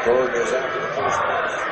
todos artistas.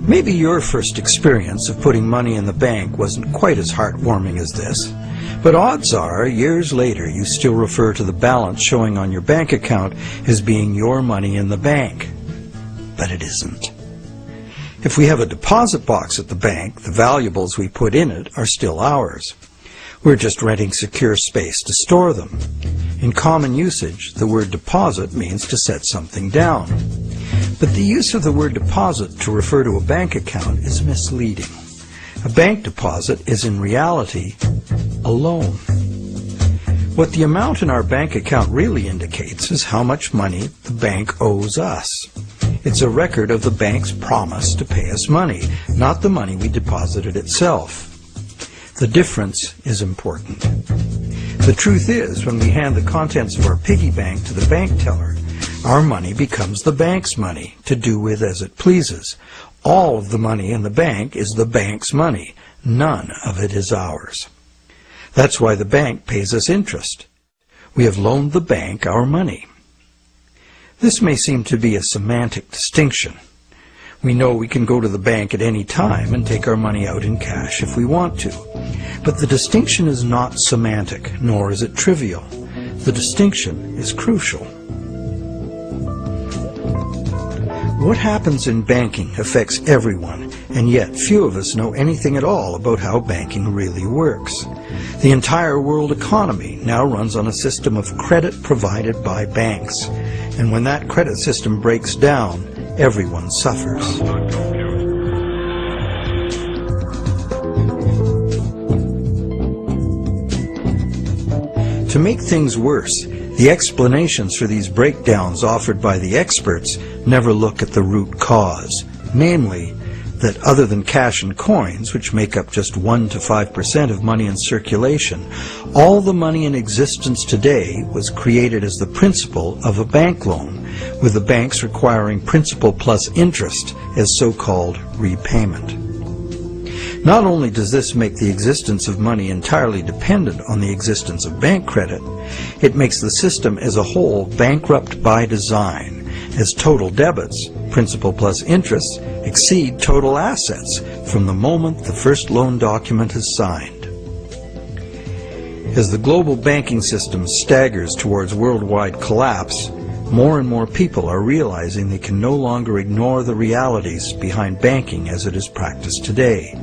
Maybe your first experience of putting money in the bank wasn't quite as heartwarming as this, but odds are, years later, you still refer to the balance showing on your bank account as being your money in the bank. But it isn't. If we have a deposit box at the bank, the valuables we put in it are still ours. We're just renting secure space to store them. In common usage, the word deposit means to set something down. But the use of the word deposit to refer to a bank account is misleading. A bank deposit is in reality a loan. What the amount in our bank account really indicates is how much money the bank owes us. It's a record of the bank's promise to pay us money, not the money we deposited itself. The difference is important. The truth is, when we hand the contents of our piggy bank to the bank teller, our money becomes the bank's money to do with as it pleases. All of the money in the bank is the bank's money. None of it is ours. That's why the bank pays us interest. We have loaned the bank our money. This may seem to be a semantic distinction. We know we can go to the bank at any time and take our money out in cash if we want to. But the distinction is not semantic, nor is it trivial. The distinction is crucial. What happens in banking affects everyone, and yet few of us know anything at all about how banking really works. The entire world economy now runs on a system of credit provided by banks, and when that credit system breaks down, everyone suffers. To make things worse, the explanations for these breakdowns offered by the experts never look at the root cause, namely, that other than cash and coins, which make up just 1 to 5% of money in circulation, all the money in existence today was created as the principal of a bank loan, with the banks requiring principal plus interest as so-called repayment. Not only does this make the existence of money entirely dependent on the existence of bank credit, it makes the system as a whole bankrupt by design, as total debits, principal plus interest, exceed total assets from the moment the first loan document is signed. As the global banking system staggers towards worldwide collapse, more and more people are realizing they can no longer ignore the realities behind banking as it is practiced today.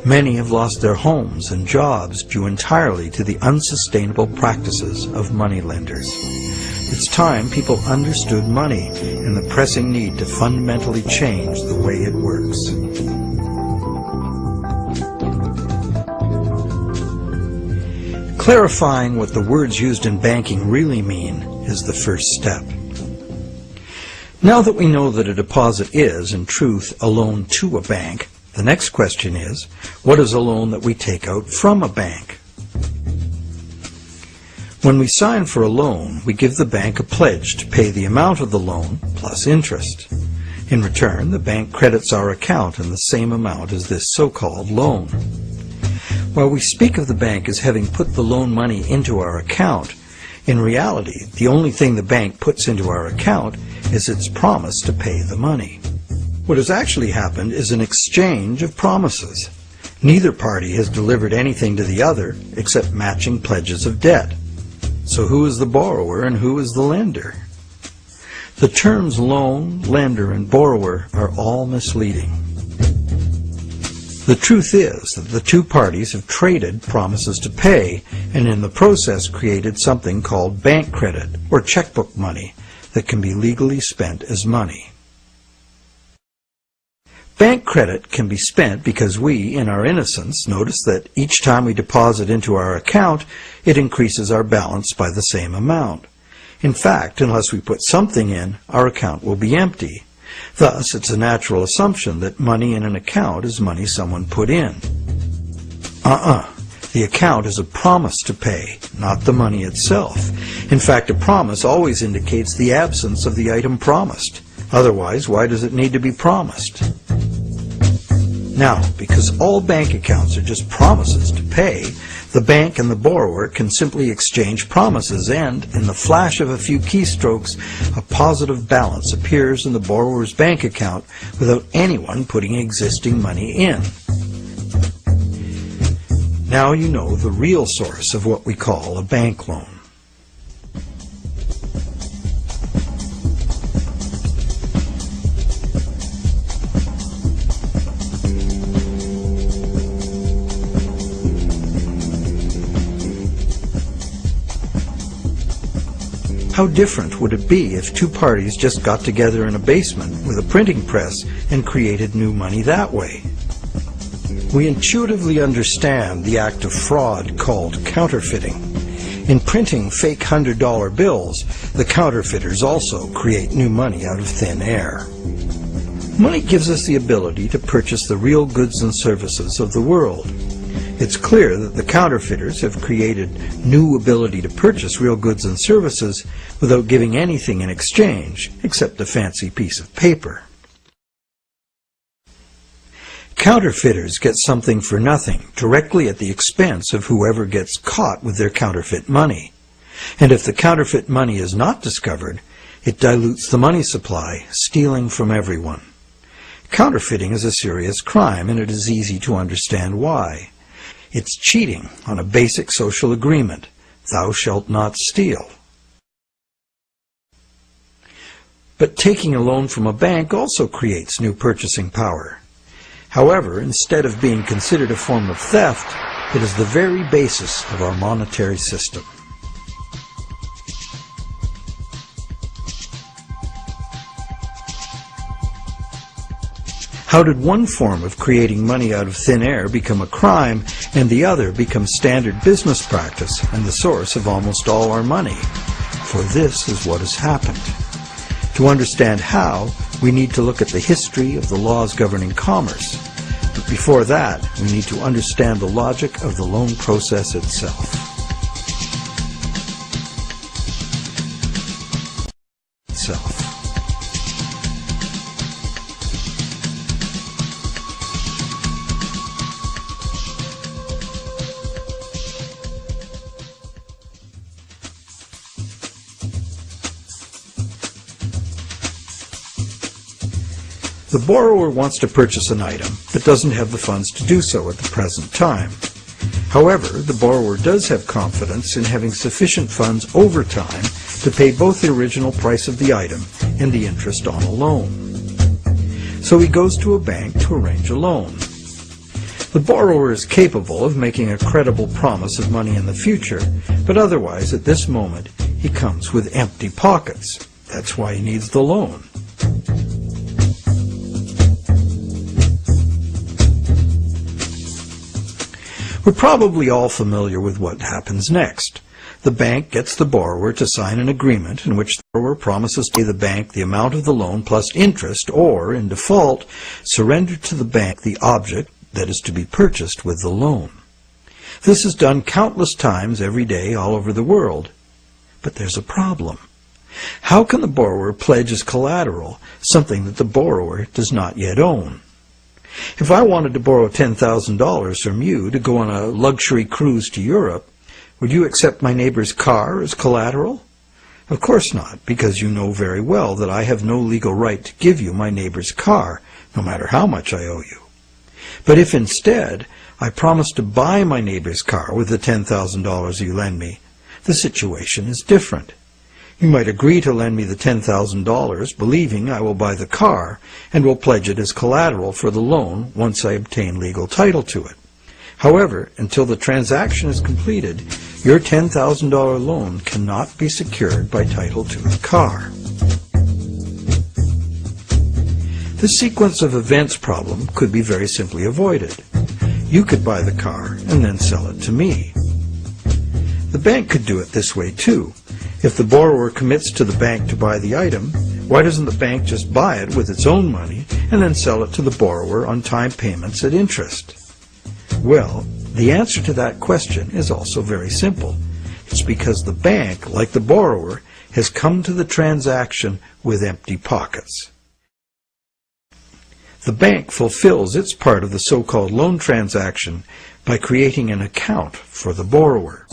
Many have lost their homes and jobs due entirely to the unsustainable practices of moneylenders. It's time people understood money and the pressing need to fundamentally change the way it works. Clarifying what the words used in banking really mean is the first step. Now that we know that a deposit is, in truth, a loan to a bank, the next question is, what is a loan that we take out from a bank? When we sign for a loan, we give the bank a pledge to pay the amount of the loan plus interest. In return, the bank credits our account in the same amount as this so-called loan. While we speak of the bank as having put the loan money into our account, in reality, the only thing the bank puts into our account is its promise to pay the money. What has actually happened is an exchange of promises. Neither party has delivered anything to the other except matching pledges of debt. So who is the borrower and who is the lender? The terms loan, lender, and borrower are all misleading. The truth is that the two parties have traded promises to pay and in the process created something called bank credit or checkbook money that can be legally spent as money. Bank credit can be spent because we, in our innocence, notice that each time we deposit into our account, it increases our balance by the same amount. In fact, unless we put something in, our account will be empty. Thus, it's a natural assumption that money in an account is money someone put in. The account is a promise to pay, not the money itself. In fact, a promise always indicates the absence of the item promised. Otherwise, why does it need to be promised? Now, because all bank accounts are just promises to pay, the bank and the borrower can simply exchange promises and, in the flash of a few keystrokes, a positive balance appears in the borrower's bank account without anyone putting existing money in. Now you know the real source of what we call a bank loan. How different would it be if two parties just got together in a basement with a printing press and created new money that way? We intuitively understand the act of fraud called counterfeiting. In printing fake $100 bills, the counterfeiters also create new money out of thin air. Money gives us the ability to purchase the real goods and services of the world. It's clear that the counterfeiters have created new ability to purchase real goods and services without giving anything in exchange except a fancy piece of paper. Counterfeiters get something for nothing directly at the expense of whoever gets caught with their counterfeit money. And if the counterfeit money is not discovered, it dilutes the money supply, stealing from everyone. Counterfeiting is a serious crime, and it is easy to understand why. It's cheating on a basic social agreement, thou shalt not steal. But taking a loan from a bank also creates new purchasing power. However, instead of being considered a form of theft, it is the very basis of our monetary system. How did one form of creating money out of thin air become a crime and the other become standard business practice and the source of almost all our money? For this is what has happened. To understand how, we need to look at the history of the laws governing commerce. But before that, we need to understand the logic of the loan process itself. The borrower wants to purchase an item, but doesn't have the funds to do so at the present time. However, the borrower does have confidence in having sufficient funds over time to pay both the original price of the item and the interest on a loan. So he goes to a bank to arrange a loan. The borrower is capable of making a credible promise of money in the future, but otherwise at this moment he comes with empty pockets. That's why he needs the loan. We're probably all familiar with what happens next. The bank gets the borrower to sign an agreement in which the borrower promises to pay the bank the amount of the loan plus interest, or, in default, surrender to the bank the object that is to be purchased with the loan. This is done countless times every day all over the world. But there's a problem. How can the borrower pledge as collateral something that the borrower does not yet own? If I wanted to borrow $10,000 from you to go on a luxury cruise to Europe, would you accept my neighbor's car as collateral? Of course not, because you know very well that I have no legal right to give you my neighbor's car, no matter how much I owe you. But if instead I promise to buy my neighbor's car with the $10,000 you lend me, the situation is different. You might agree to lend me the $10,000, believing I will buy the car and will pledge it as collateral for the loan once I obtain legal title to it. However, until the transaction is completed, your $10,000 loan cannot be secured by title to the car. This sequence of events problem could be very simply avoided. You could buy the car and then sell it to me. The bank could do it this way too. If the borrower commits to the bank to buy the item, why doesn't the bank just buy it with its own money and then sell it to the borrower on time payments at interest? Well, the answer to that question is also very simple. It's because the bank, like the borrower, has come to the transaction with empty pockets. The bank fulfills its part of the so-called loan transaction by creating an account for the borrower.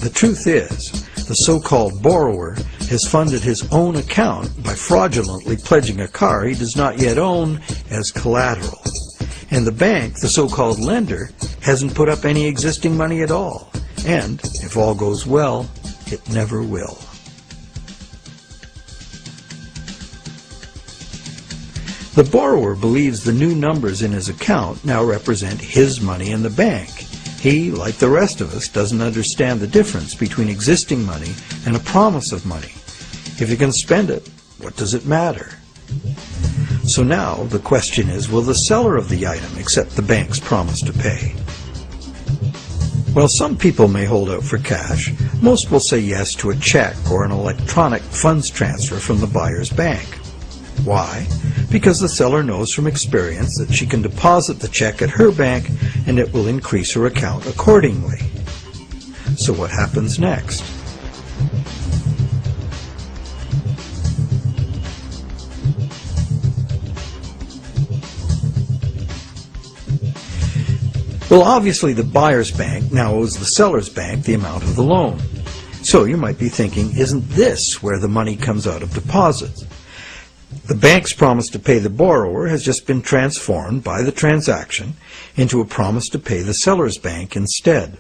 The truth is, the so-called borrower has funded his own account by fraudulently pledging a car he does not yet own as collateral. And the bank, the so-called lender, hasn't put up any existing money at all. And, if all goes well, it never will. The borrower believes the new numbers in his account now represent his money in the bank. He, like the rest of us, doesn't understand the difference between existing money and a promise of money. If you can spend it, what does it matter? So now the question is, will the seller of the item accept the bank's promise to pay? While some people may hold out for cash, most will say yes to a check or an electronic funds transfer from the buyer's bank. Why? Because the seller knows from experience that she can deposit the check at her bank and it will increase her account accordingly. So what happens next? Well, obviously the buyer's bank now owes the seller's bank the amount of the loan. So you might be thinking, isn't this where the money comes out of deposits? The bank's promise to pay the borrower has just been transformed by the transaction into a promise to pay the seller's bank instead.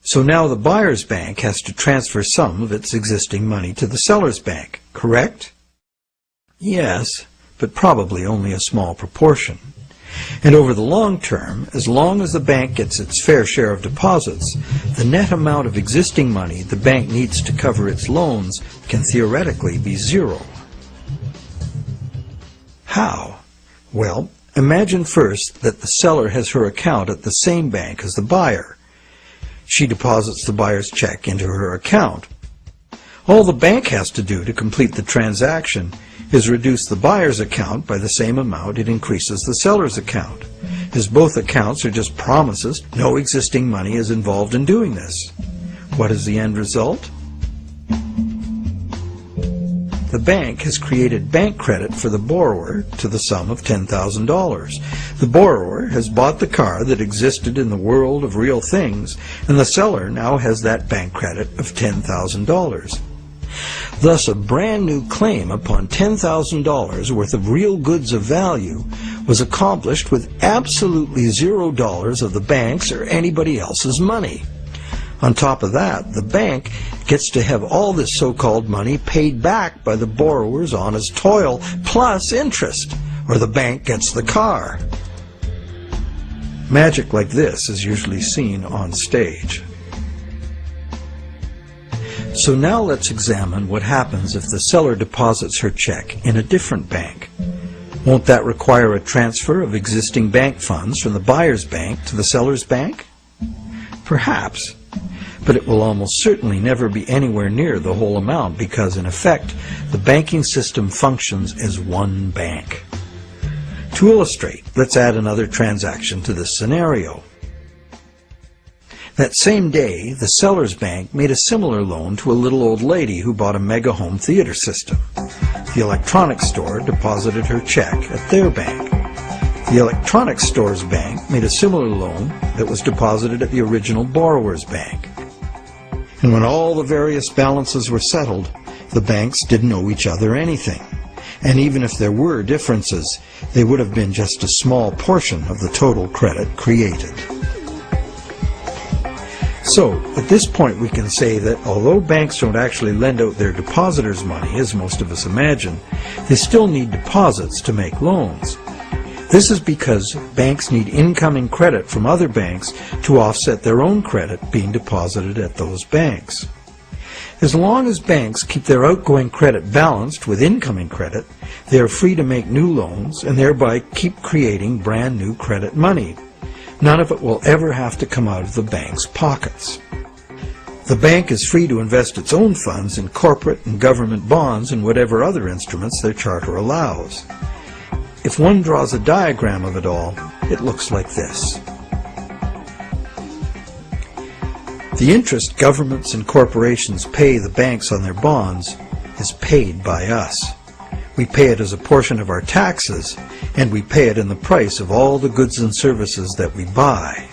So now the buyer's bank has to transfer some of its existing money to the seller's bank, correct? Yes, but probably only a small proportion. And over the long term, as long as the bank gets its fair share of deposits, the net amount of existing money the bank needs to cover its loans can theoretically be zero. How? Well, imagine first that the seller has her account at the same bank as the buyer. She deposits the buyer's check into her account. All the bank has to do to complete the transaction is reduce the buyer's account by the same amount it increases the seller's account. As both accounts are just promises, no existing money is involved in doing this. What is the end result? The bank has created bank credit for the borrower to the sum of $10,000. The borrower has bought the car that existed in the world of real things, and the seller now has that bank credit of $10,000. Thus, a brand new claim upon $10,000 worth of real goods of value was accomplished with absolutely $0 of the bank's or anybody else's money. On top of that, the bank gets to have all this so-called money paid back by the borrower's honest toil, plus interest, or the bank gets the car. Magic like this is usually seen on stage. So now let's examine what happens if the seller deposits her check in a different bank. Won't that require a transfer of existing bank funds from the buyer's bank to the seller's bank? Perhaps, but it will almost certainly never be anywhere near the whole amount because, in effect, the banking system functions as one bank. To illustrate, let's add another transaction to this scenario. That same day, the seller's bank made a similar loan to a little old lady who bought a mega home theater system. The electronics store deposited her check at their bank. The electronics store's bank made a similar loan that was deposited at the original borrower's bank. And when all the various balances were settled, the banks didn't owe each other anything. And even if there were differences, they would have been just a small portion of the total credit created. So, at this point we can say that although banks don't actually lend out their depositors' money, as most of us imagine, they still need deposits to make loans. This is because banks need incoming credit from other banks to offset their own credit being deposited at those banks. As long as banks keep their outgoing credit balanced with incoming credit, they are free to make new loans and thereby keep creating brand new credit money. None of it will ever have to come out of the bank's pockets. The bank is free to invest its own funds in corporate and government bonds and whatever other instruments their charter allows. If one draws a diagram of it all, it looks like this. The interest governments and corporations pay the banks on their bonds is paid by us. We pay it as a portion of our taxes, and we pay it in the price of all the goods and services that we buy.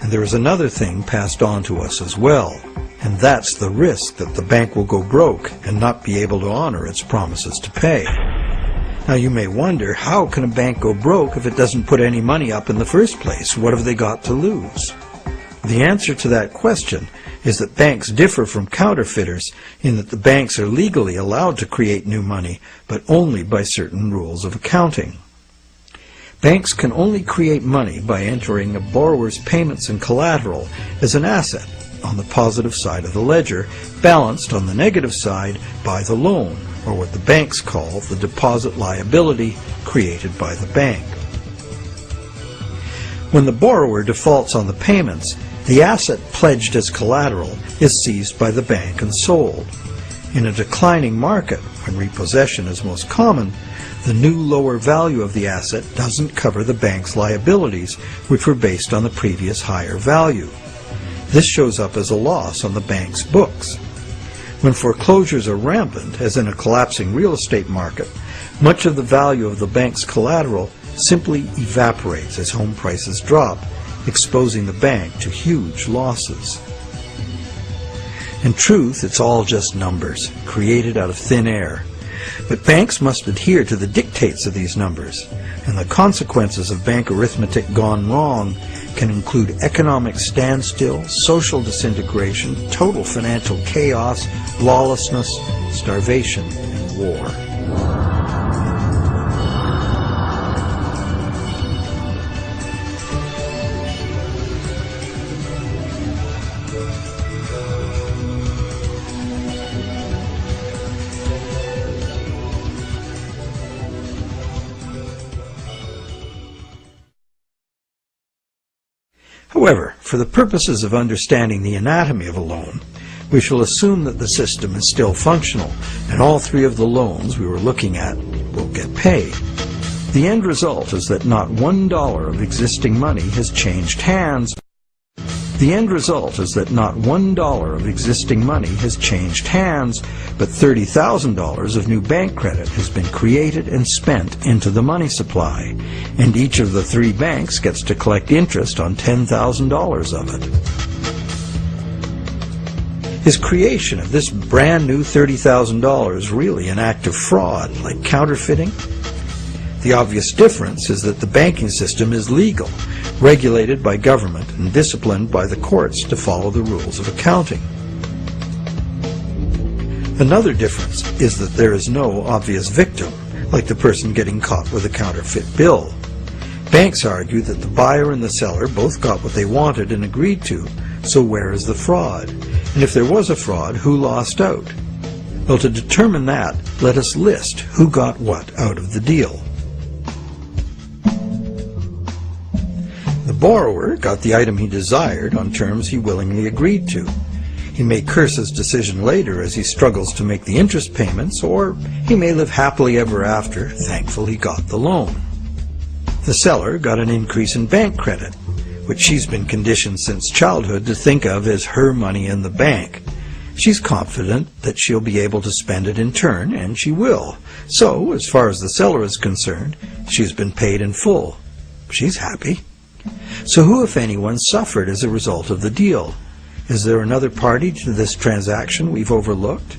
And there is another thing passed on to us as well, and that's the risk that the bank will go broke and not be able to honor its promises to pay. Now you may wonder, how can a bank go broke if it doesn't put any money up in the first place? What have they got to lose? The answer to that question is that banks differ from counterfeiters in that the banks are legally allowed to create new money, but only by certain rules of accounting. Banks can only create money by entering a borrower's payments and collateral as an asset on the positive side of the ledger, balanced on the negative side by the loan, or what the banks call the deposit liability created by the bank. When the borrower defaults on the payments, the asset pledged as collateral is seized by the bank and sold. In a declining market, when repossession is most common, the new lower value of the asset doesn't cover the bank's liabilities, which were based on the previous higher value. This shows up as a loss on the bank's books. When foreclosures are rampant, as in a collapsing real estate market, much of the value of the bank's collateral simply evaporates as home prices drop, exposing the bank to huge losses. In truth, it's all just numbers, created out of thin air. But banks must adhere to the dictates of these numbers, and the consequences of bank arithmetic gone wrong can include economic standstill, social disintegration, total financial chaos, lawlessness, starvation, and war. However, for the purposes of understanding the anatomy of a loan, we shall assume that the system is still functional, and all three of the loans we were looking at will get paid. The end result is that not $1 of existing money has changed hands. The end result is that not $1 of existing money has changed hands, but $30,000 of new bank credit has been created and spent into the money supply, and each of the three banks gets to collect interest on $10,000 of it. Is creation of this brand new $30,000 really an act of fraud, like counterfeiting? The obvious difference is that the banking system is legal, regulated by government and disciplined by the courts to follow the rules of accounting. Another difference is that there is no obvious victim, like the person getting caught with a counterfeit bill. Banks argue that the buyer and the seller both got what they wanted and agreed to, so where is the fraud? And if there was a fraud, who lost out? Well, to determine that, let us list who got what out of the deal. The borrower got the item he desired on terms he willingly agreed to. He may curse his decision later as he struggles to make the interest payments, or he may live happily ever after, thankful he got the loan. The seller got an increase in bank credit, which she's been conditioned since childhood to think of as her money in the bank. She's confident that she'll be able to spend it in turn, and she will. So, as far as the seller is concerned, she's been paid in full. She's happy. So who, if anyone, suffered as a result of the deal? Is there another party to this transaction we've overlooked?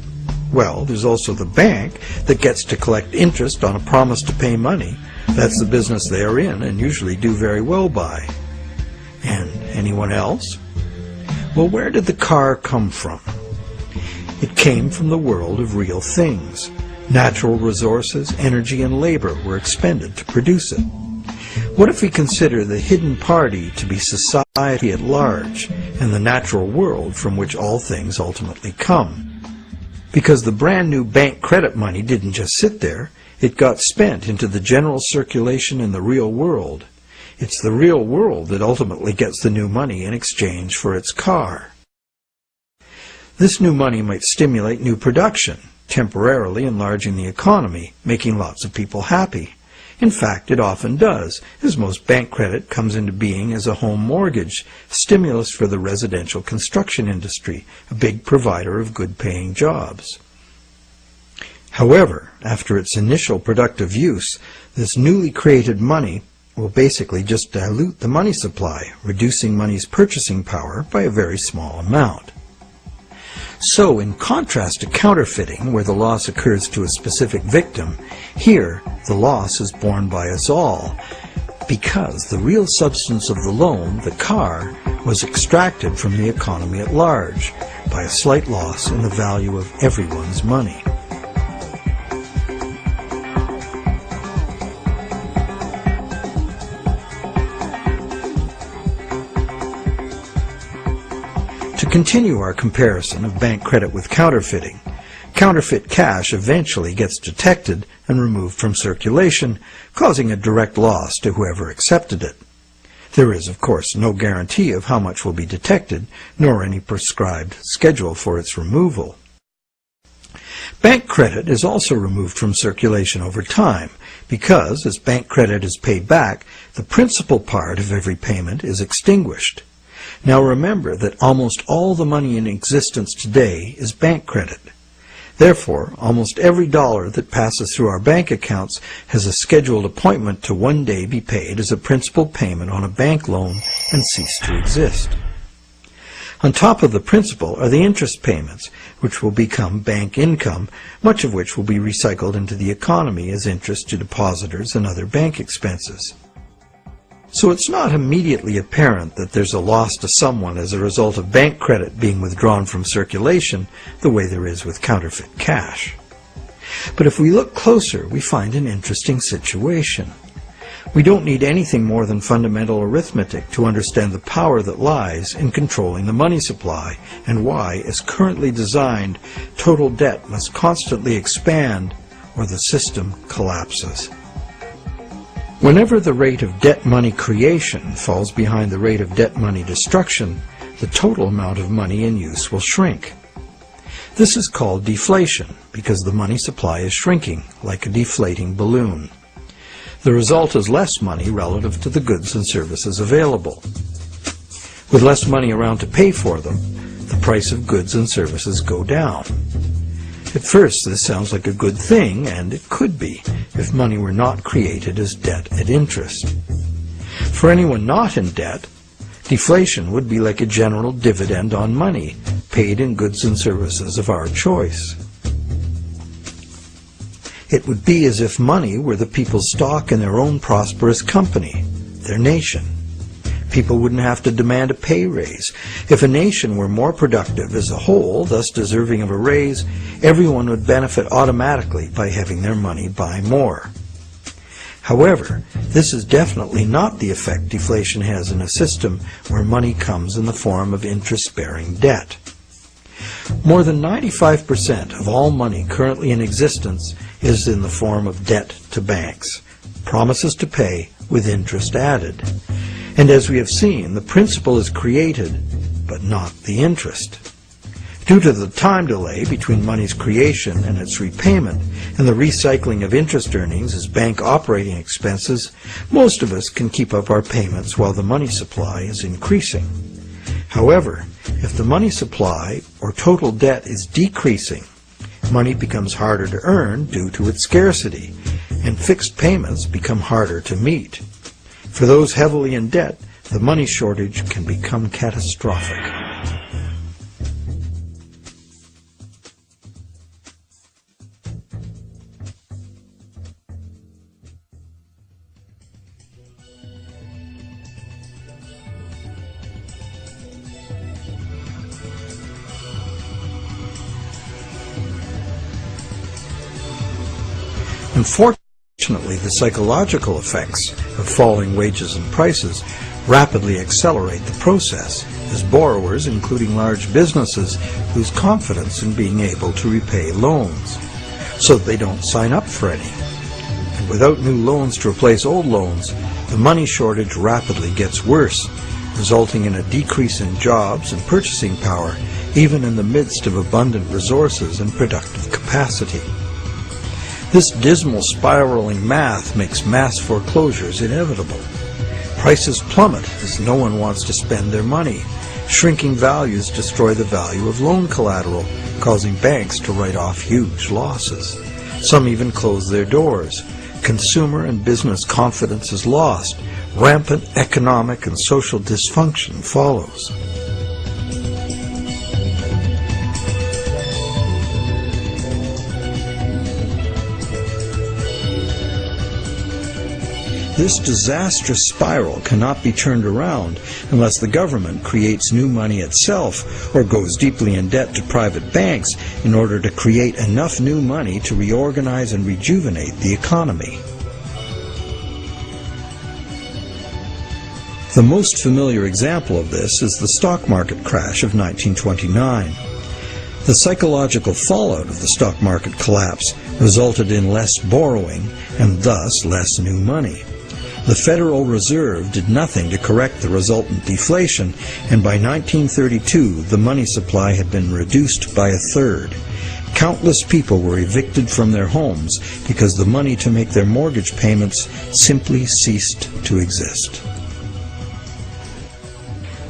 Well, there's also the bank that gets to collect interest on a promise to pay money. That's the business they are in and usually do very well by. And anyone else? Well, where did the car come from? It came from the world of real things. Natural resources, energy, and labor were expended to produce it. What if we consider the hidden party to be society at large and the natural world from which all things ultimately come? Because the brand new bank credit money didn't just sit there, it got spent into the general circulation in the real world. It's the real world that ultimately gets the new money in exchange for its car. This new money might stimulate new production, temporarily enlarging the economy, making lots of people happy. In fact, it often does, as most bank credit comes into being as a home mortgage, stimulus for the residential construction industry, a big provider of good-paying jobs. However, after its initial productive use, this newly created money will basically just dilute the money supply, reducing money's purchasing power by a very small amount. So, in contrast to counterfeiting, where the loss occurs to a specific victim, here the loss is borne by us all, because the real substance of the loan, the car, was extracted from the economy at large by a slight loss in the value of everyone's money. To continue our comparison of bank credit with counterfeiting, counterfeit cash eventually gets detected and removed from circulation, causing a direct loss to whoever accepted it. There is, of course, no guarantee of how much will be detected, nor any prescribed schedule for its removal. Bank credit is also removed from circulation over time because, as bank credit is paid back, the principal part of every payment is extinguished. Now remember that almost all the money in existence today is bank credit. Therefore, almost every dollar that passes through our bank accounts has a scheduled appointment to one day be paid as a principal payment on a bank loan and cease to exist. On top of the principal are the interest payments, which will become bank income, much of which will be recycled into the economy as interest to depositors and other bank expenses. So it's not immediately apparent that there's a loss to someone as a result of bank credit being withdrawn from circulation the way there is with counterfeit cash. But if we look closer, we find an interesting situation. We don't need anything more than fundamental arithmetic to understand the power that lies in controlling the money supply and why, as currently designed, total debt must constantly expand or the system collapses. Whenever the rate of debt money creation falls behind the rate of debt money destruction, the total amount of money in use will shrink. This is called deflation because the money supply is shrinking, like a deflating balloon. The result is less money relative to the goods and services available. With less money around to pay for them, the price of goods and services go down. At first, this sounds like a good thing, and it could be, if money were not created as debt at interest. For anyone not in debt, deflation would be like a general dividend on money, paid in goods and services of our choice. It would be as if money were the people's stock in their own prosperous company, their nation. People wouldn't have to demand a pay raise. If a nation were more productive as a whole, thus deserving of a raise, everyone would benefit automatically by having their money buy more. However, this is definitely not the effect deflation has in a system where money comes in the form of interest-bearing debt. More than 95% of all money currently in existence is in the form of debt to banks, promises to pay with interest added. And as we have seen, the principal is created, but not the interest. Due to the time delay between money's creation and its repayment, and the recycling of interest earnings as bank operating expenses, most of us can keep up our payments while the money supply is increasing. However, if the money supply or total debt is decreasing, money becomes harder to earn due to its scarcity, and fixed payments become harder to meet. For those heavily in debt, the money shortage can become catastrophic. Unfortunately, the psychological effects of falling wages and prices rapidly accelerate the process, as borrowers, including large businesses, lose confidence in being able to repay loans, so they don't sign up for any. And without new loans to replace old loans, the money shortage rapidly gets worse, resulting in a decrease in jobs and purchasing power, even in the midst of abundant resources and productive capacity. This dismal spiraling math makes mass foreclosures inevitable. Prices plummet as no one wants to spend their money. Shrinking values destroy the value of loan collateral, causing banks to write off huge losses. Some even close their doors. Consumer and business confidence is lost. Rampant economic and social dysfunction follows. This disastrous spiral cannot be turned around unless the government creates new money itself or goes deeply in debt to private banks in order to create enough new money to reorganize and rejuvenate the economy. The most familiar example of this is the stock market crash of 1929. The psychological fallout of the stock market collapse resulted in less borrowing and thus less new money. The Federal Reserve did nothing to correct the resultant deflation, and by 1932 the money supply had been reduced by a third. Countless people were evicted from their homes because the money to make their mortgage payments simply ceased to exist.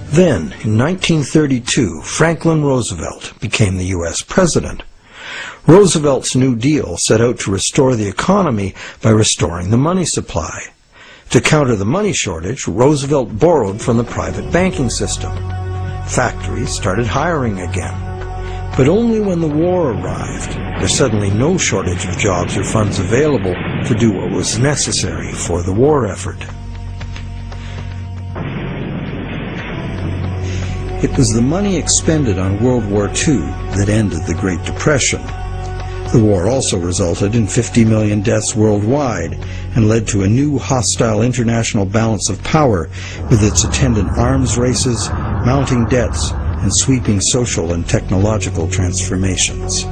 Then, in 1932, Franklin Roosevelt became the U.S. president. Roosevelt's New Deal set out to restore the economy by restoring the money supply. To counter the money shortage, Roosevelt borrowed from the private banking system. Factories started hiring again. But only when the war arrived, there's suddenly no shortage of jobs or funds available to do what was necessary for the war effort. It was the money expended on World War II that ended the Great Depression. The war also resulted in 50 million deaths worldwide and led to a new hostile international balance of power with its attendant arms races, mounting debts, and sweeping social and technological transformations.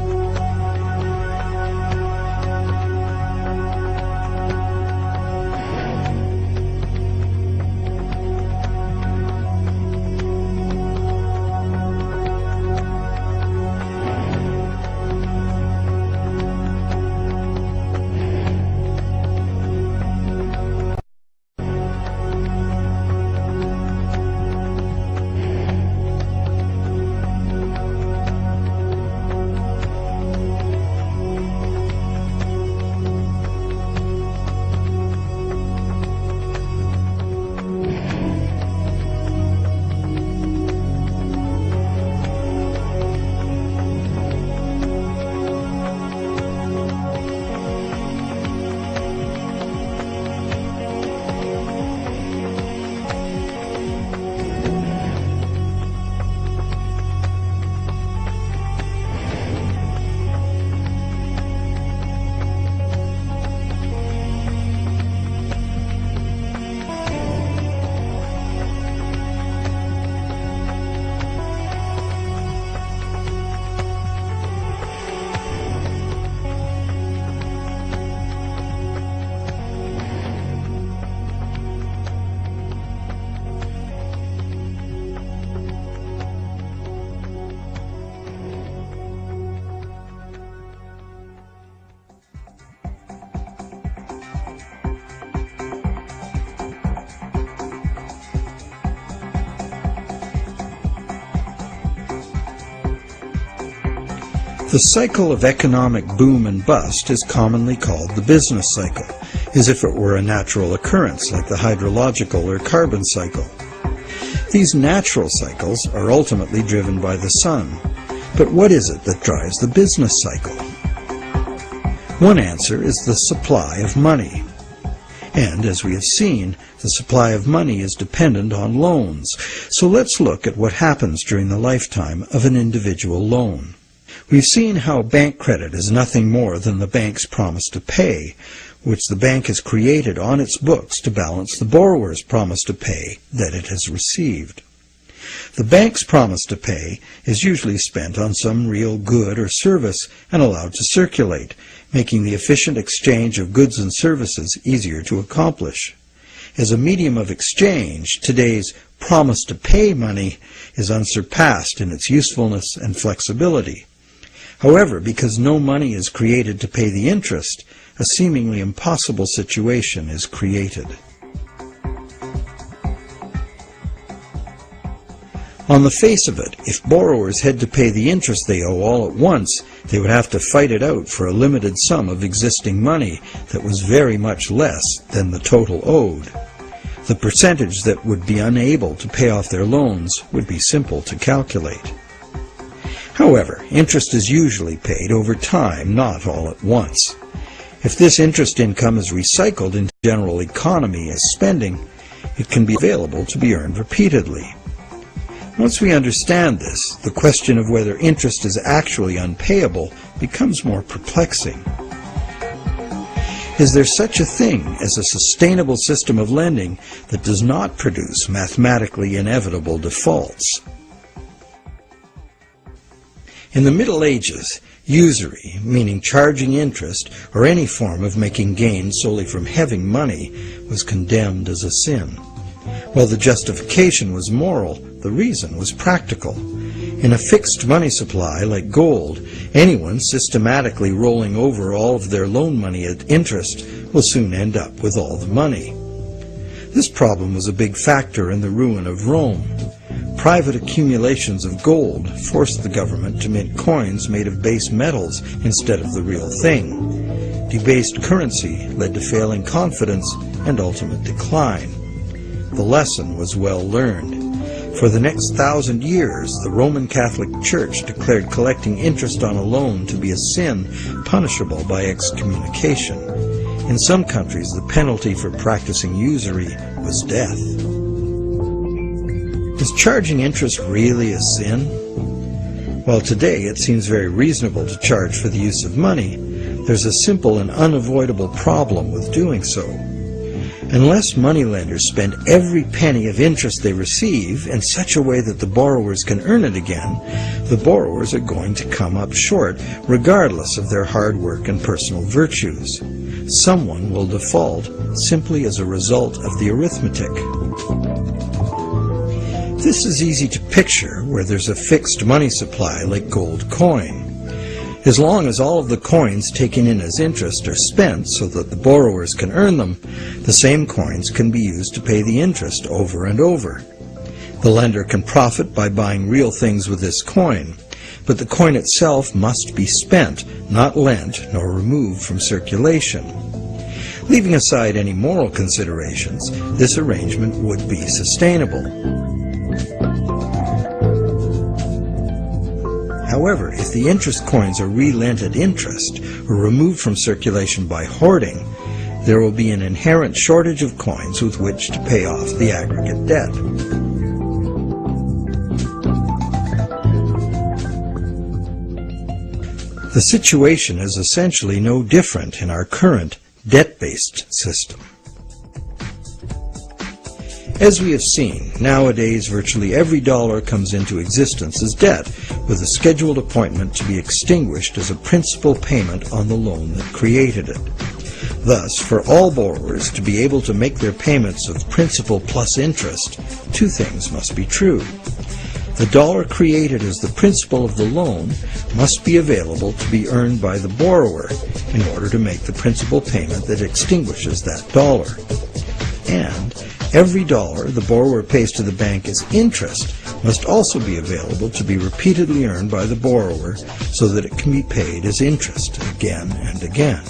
The cycle of economic boom and bust is commonly called the business cycle, as if it were a natural occurrence like the hydrological or carbon cycle. These natural cycles are ultimately driven by the sun. But what is it that drives the business cycle? One answer is the supply of money. And, as we have seen, the supply of money is dependent on loans. So let's look at what happens during the lifetime of an individual loan. We've seen how bank credit is nothing more than the bank's promise to pay, which the bank has created on its books to balance the borrower's promise to pay that it has received. The bank's promise to pay is usually spent on some real good or service and allowed to circulate, making the efficient exchange of goods and services easier to accomplish. As a medium of exchange, today's promise to pay money is unsurpassed in its usefulness and flexibility. However, because no money is created to pay the interest, a seemingly impossible situation is created. On the face of it, if borrowers had to pay the interest they owe all at once, they would have to fight it out for a limited sum of existing money that was very much less than the total owed. The percentage that would be unable to pay off their loans would be simple to calculate. However, interest is usually paid over time, not all at once. If this interest income is recycled into the general economy as spending, it can be available to be earned repeatedly. Once we understand this, the question of whether interest is actually unpayable becomes more perplexing. Is there such a thing as a sustainable system of lending that does not produce mathematically inevitable defaults? In the Middle Ages, usury, meaning charging interest or any form of making gains solely from having money, was condemned as a sin. While the justification was moral, the reason was practical. In a fixed money supply like gold, anyone systematically rolling over all of their loan money at interest will soon end up with all the money. This problem was a big factor in the ruin of Rome. Private accumulations of gold forced the government to mint coins made of base metals instead of the real thing. Debased currency led to failing confidence and ultimate decline. The lesson was well learned. For the next 1,000 years, the Roman Catholic Church declared collecting interest on a loan to be a sin punishable by excommunication. In some countries, the penalty for practicing usury was death. Is charging interest really a sin? While today it seems very reasonable to charge for the use of money, there's a simple and unavoidable problem with doing so. Unless moneylenders spend every penny of interest they receive in such a way that the borrowers can earn it again, the borrowers are going to come up short regardless of their hard work and personal virtues. Someone will default simply as a result of the arithmetic. This is easy to picture where there's a fixed money supply like gold coin. As long as all of the coins taken in as interest are spent so that the borrowers can earn them, the same coins can be used to pay the interest over and over. The lender can profit by buying real things with this coin, but the coin itself must be spent, not lent nor removed from circulation. Leaving aside any moral considerations, this arrangement would be sustainable. However, if the interest coins are re-lent at interest or removed from circulation by hoarding, there will be an inherent shortage of coins with which to pay off the aggregate debt. The situation is essentially no different in our current debt-based system. As we have seen, nowadays virtually every dollar comes into existence as debt, with a scheduled appointment to be extinguished as a principal payment on the loan that created it. Thus, for all borrowers to be able to make their payments of principal plus interest, two things must be true. The dollar created as the principal of the loan must be available to be earned by the borrower in order to make the principal payment that extinguishes that dollar. And every dollar the borrower pays to the bank as interest must also be available to be repeatedly earned by the borrower so that it can be paid as interest again and again.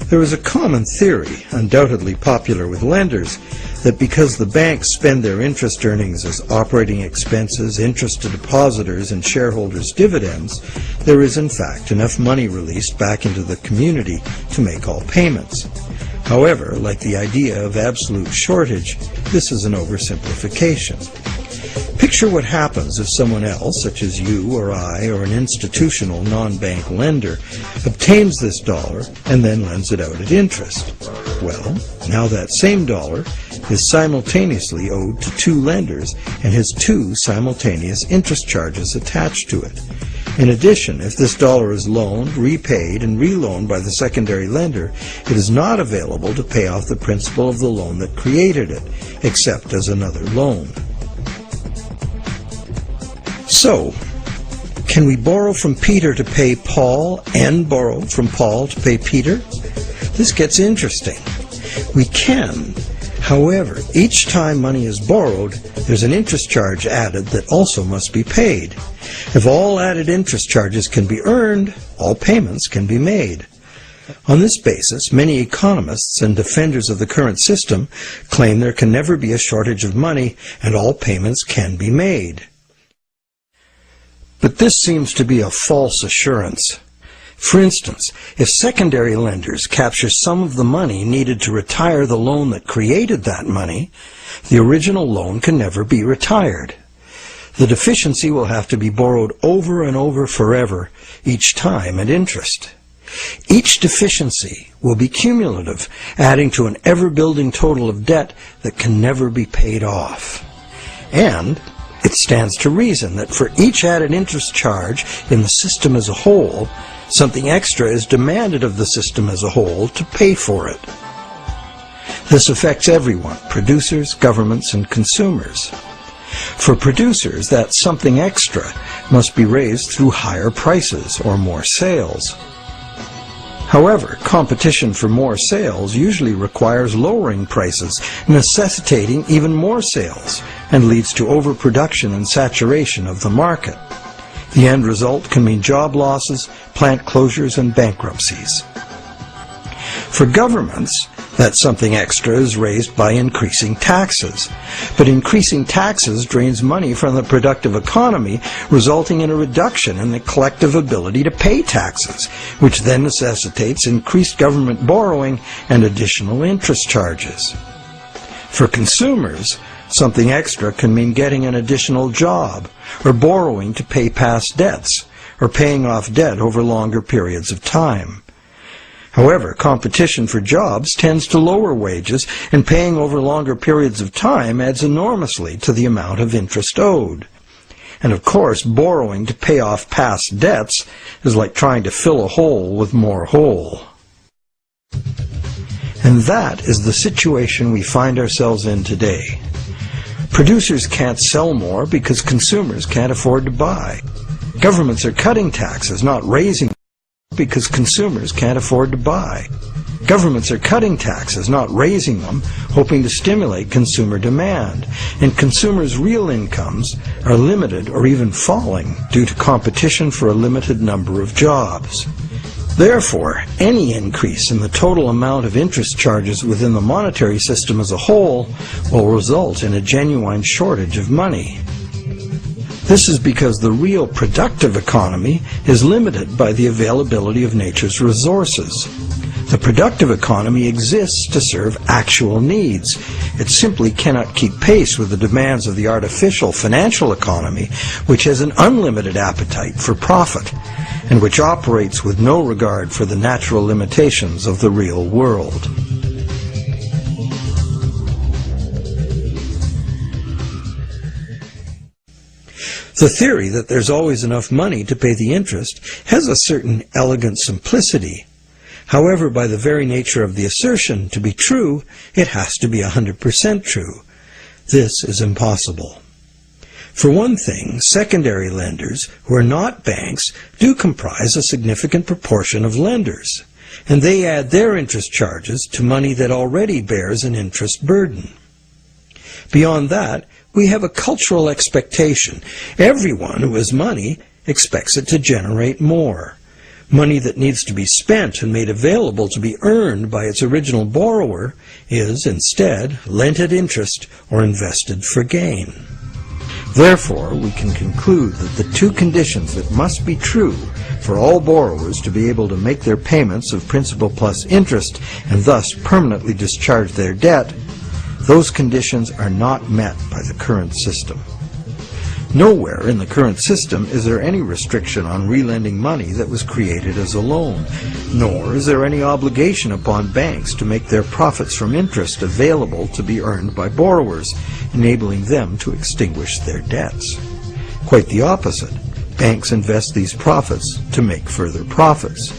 There is a common theory, undoubtedly popular with lenders, that because the banks spend their interest earnings as operating expenses, interest to depositors, and shareholders' dividends, there is in fact enough money released back into the community to make all payments. However, like the idea of absolute shortage, this is an oversimplification. Picture what happens if someone else, such as you or I or an institutional non-bank lender, obtains this dollar and then lends it out at interest. Well, now that same dollar is simultaneously owed to two lenders and has two simultaneous interest charges attached to it. In addition, if this dollar is loaned, repaid, and reloaned by the secondary lender, it is not available to pay off the principal of the loan that created it, except as another loan. So, can we borrow from Peter to pay Paul and borrow from Paul to pay Peter? This gets interesting. We can. However, each time money is borrowed, there's an interest charge added that also must be paid. If all added interest charges can be earned, all payments can be made. On this basis, many economists and defenders of the current system claim there can never be a shortage of money and all payments can be made. But this seems to be a false assurance. For instance, if secondary lenders capture some of the money needed to retire the loan that created that money, the original loan can never be retired. The deficiency will have to be borrowed over and over forever, each time at interest. Each deficiency will be cumulative, adding to an ever-building total of debt that can never be paid off. And it stands to reason that for each added interest charge in the system as a whole, something extra is demanded of the system as a whole to pay for it. This affects everyone, producers, governments, and consumers. For producers, that something extra must be raised through higher prices or more sales. However, competition for more sales usually requires lowering prices, necessitating even more sales, and leads to overproduction and saturation of the market. The end result can mean job losses, plant closures, and bankruptcies. For governments, that something extra is raised by increasing taxes. But increasing taxes drains money from the productive economy, resulting in a reduction in the collective ability to pay taxes, which then necessitates increased government borrowing and additional interest charges. For consumers, something extra can mean getting an additional job, or borrowing to pay past debts, or paying off debt over longer periods of time. However, competition for jobs tends to lower wages, and paying over longer periods of time adds enormously to the amount of interest owed. And of course, borrowing to pay off past debts is like trying to fill a hole with more hole. And that is the situation we find ourselves in today. Producers can't sell more because consumers can't afford to buy. Governments are cutting taxes, not raising them, because consumers can't afford to buy. Governments are cutting taxes, not raising them, hoping to stimulate consumer demand. And consumers' real incomes are limited or even falling due to competition for a limited number of jobs. Therefore, any increase in the total amount of interest charges within the monetary system as a whole will result in a genuine shortage of money. This is because the real productive economy is limited by the availability of nature's resources. The productive economy exists to serve actual needs. It simply cannot keep pace with the demands of the artificial financial economy, which has an unlimited appetite for profit, and which operates with no regard for the natural limitations of the real world. The theory that there's always enough money to pay the interest has a certain elegant simplicity. However, by the very nature of the assertion to be true, it has to be 100% true. This is impossible. For one thing, secondary lenders, who are not banks, do comprise a significant proportion of lenders, and they add their interest charges to money that already bears an interest burden. Beyond that, we have a cultural expectation. Everyone who has money expects it to generate more. Money that needs to be spent and made available to be earned by its original borrower is, instead, lent at interest or invested for gain. Therefore, we can conclude that the two conditions that must be true for all borrowers to be able to make their payments of principal plus interest and thus permanently discharge their debt, those conditions are not met by the current system. Nowhere in the current system is there any restriction on relending money that was created as a loan, nor is there any obligation upon banks to make their profits from interest available to be earned by borrowers, enabling them to extinguish their debts. Quite the opposite. Banks invest these profits to make further profits.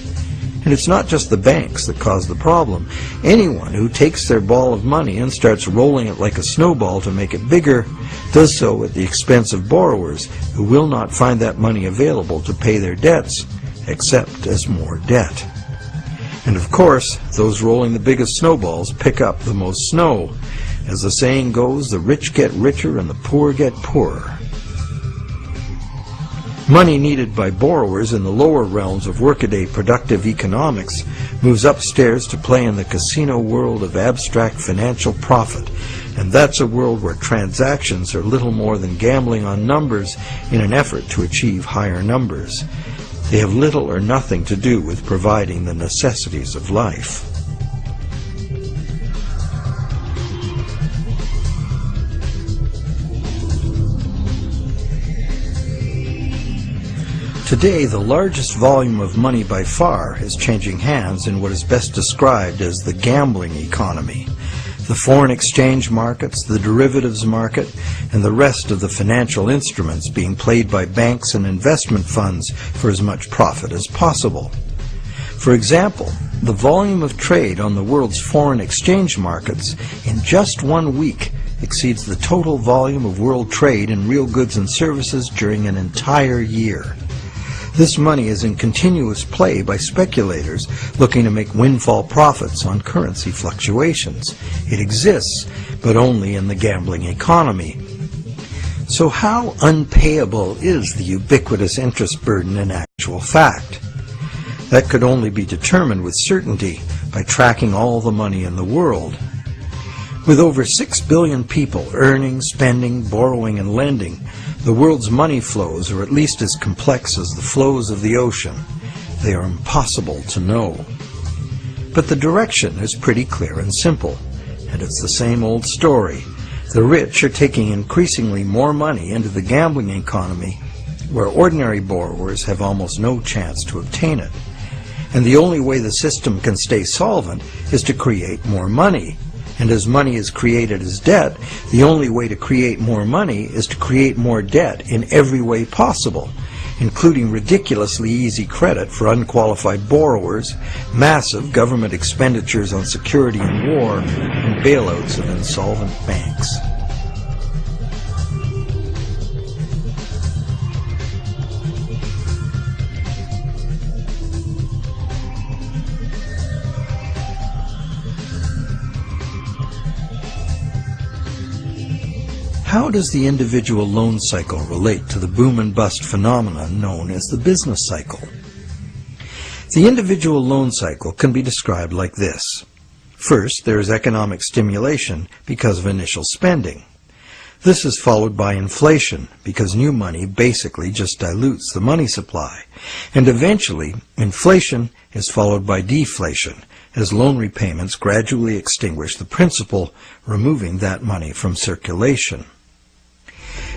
And it's not just the banks that cause the problem. Anyone who takes their ball of money and starts rolling it like a snowball to make it bigger does so at the expense of borrowers who will not find that money available to pay their debts, except as more debt. And of course, those rolling the biggest snowballs pick up the most snow. As the saying goes, the rich get richer and the poor get poorer. Money needed by borrowers in the lower realms of workaday productive economics moves upstairs to play in the casino world of abstract financial profit, and that's a world where transactions are little more than gambling on numbers in an effort to achieve higher numbers. They have little or nothing to do with providing the necessities of life. Today, the largest volume of money by far is changing hands in what is best described as the gambling economy. The foreign exchange markets, the derivatives market, and the rest of the financial instruments being played by banks and investment funds for as much profit as possible. For example, the volume of trade on the world's foreign exchange markets in just 1 week exceeds the total volume of world trade in real goods and services during an entire year. This money is in continuous play by speculators looking to make windfall profits on currency fluctuations. It exists, but only in the gambling economy. So how unpayable is the ubiquitous interest burden in actual fact? That could only be determined with certainty by tracking all the money in the world. With over 6 billion people earning, spending, borrowing, and lending, the world's money flows are at least as complex as the flows of the ocean. They are impossible to know. But the direction is pretty clear and simple, and it's the same old story. The rich are taking increasingly more money into the gambling economy, where ordinary borrowers have almost no chance to obtain it. And the only way the system can stay solvent is to create more money. And as money is created as debt, the only way to create more money is to create more debt in every way possible, including ridiculously easy credit for unqualified borrowers, massive government expenditures on security and war, and bailouts of insolvent banks. How does the individual loan cycle relate to the boom and bust phenomenon known as the business cycle? The individual loan cycle can be described like this. First, there is economic stimulation because of initial spending. This is followed by inflation because new money basically just dilutes the money supply. And eventually, inflation is followed by deflation as loan repayments gradually extinguish the principal, removing that money from circulation.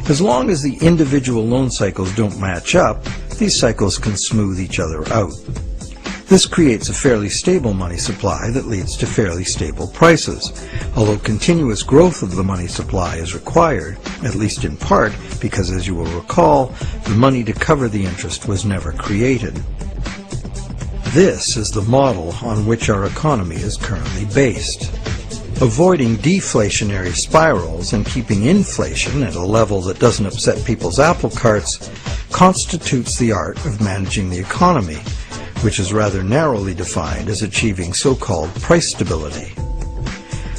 As long as the individual loan cycles don't match up, these cycles can smooth each other out. This creates a fairly stable money supply that leads to fairly stable prices, although continuous growth of the money supply is required, at least in part because, as you will recall, the money to cover the interest was never created. This is the model on which our economy is currently based. Avoiding deflationary spirals and keeping inflation at a level that doesn't upset people's apple carts constitutes the art of managing the economy, which is rather narrowly defined as achieving so-called price stability.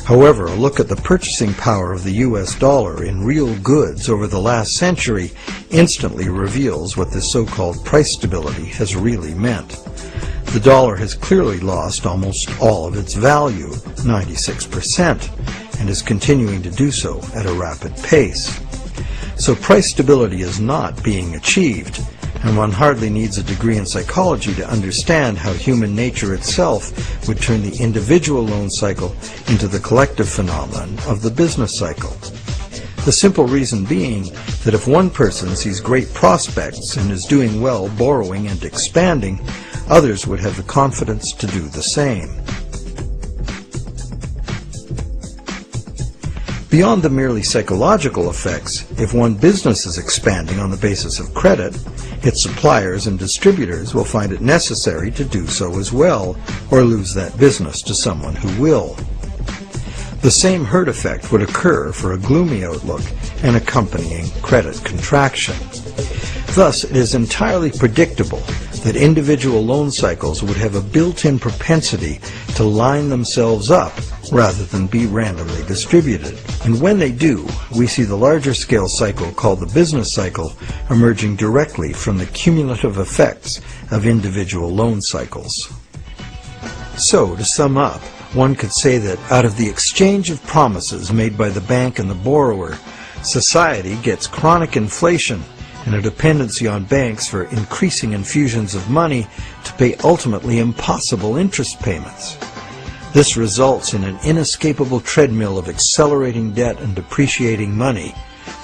However, a look at the purchasing power of the US dollar in real goods over the last century instantly reveals what this so-called price stability has really meant. The dollar has clearly lost almost all of its value, 96%, and is continuing to do so at a rapid pace. So price stability is not being achieved, and one hardly needs a degree in psychology to understand how human nature itself would turn the individual loan cycle into the collective phenomenon of the business cycle. The simple reason being that if one person sees great prospects and is doing well borrowing and expanding, others would have the confidence to do the same. Beyond the merely psychological effects, if one business is expanding on the basis of credit, its suppliers and distributors will find it necessary to do so as well, or lose that business to someone who will. The same herd effect would occur for a gloomy outlook and accompanying credit contraction. Thus, it is entirely predictable that individual loan cycles would have a built-in propensity to line themselves up rather than be randomly distributed. And when they do, we see the larger scale cycle called the business cycle emerging directly from the cumulative effects of individual loan cycles. So, to sum up, one could say that out of the exchange of promises made by the bank and the borrower, society gets chronic inflation and a dependency on banks for increasing infusions of money to pay ultimately impossible interest payments. This results in an inescapable treadmill of accelerating debt and depreciating money,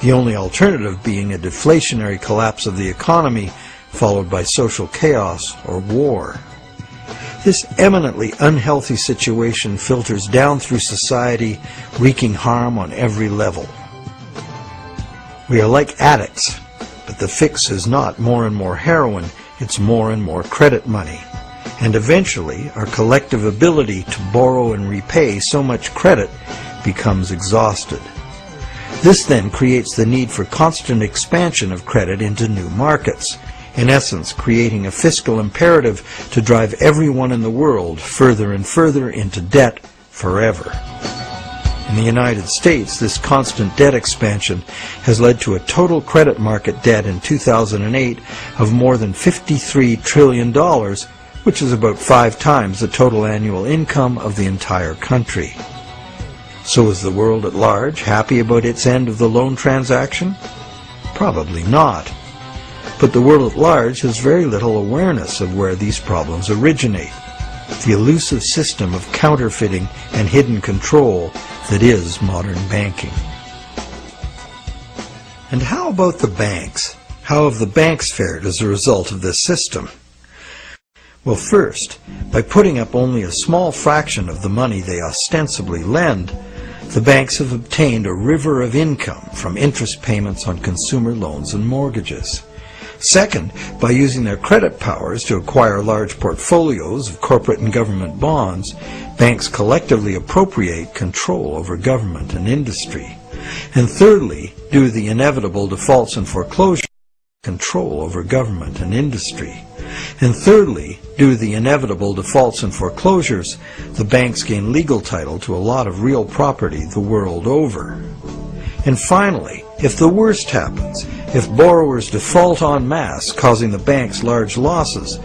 the only alternative being a deflationary collapse of the economy followed by social chaos or war. This eminently unhealthy situation filters down through society, wreaking harm on every level. We are like addicts, but the fix is not more and more heroin, it's more and more credit money. And eventually, our collective ability to borrow and repay so much credit becomes exhausted. This then creates the need for constant expansion of credit into new markets, in essence creating a fiscal imperative to drive everyone in the world further and further into debt forever. In the United States, this constant debt expansion has led to a total credit market debt in 2008 of more than $53 trillion, which is about 5 times the total annual income of the entire country. So is the world at large happy about its end of the loan transaction? Probably not. But the world at large has very little awareness of where these problems originate, the elusive system of counterfeiting and hidden control that is modern banking. And how about the banks? How have the banks fared as a result of this system? Well, first, by putting up only a small fraction of the money they ostensibly lend, the banks have obtained a river of income from interest payments on consumer loans and mortgages. Second, by using their credit powers to acquire large portfolios of corporate and government bonds, banks collectively appropriate control over government and industry. And thirdly, due to the inevitable defaults and foreclosures, control over government and industry. And thirdly, due to the inevitable defaults and foreclosures, the banks gain legal title to a lot of real property the world over. And finally, if the worst happens, if borrowers default en masse, causing the banks large losses,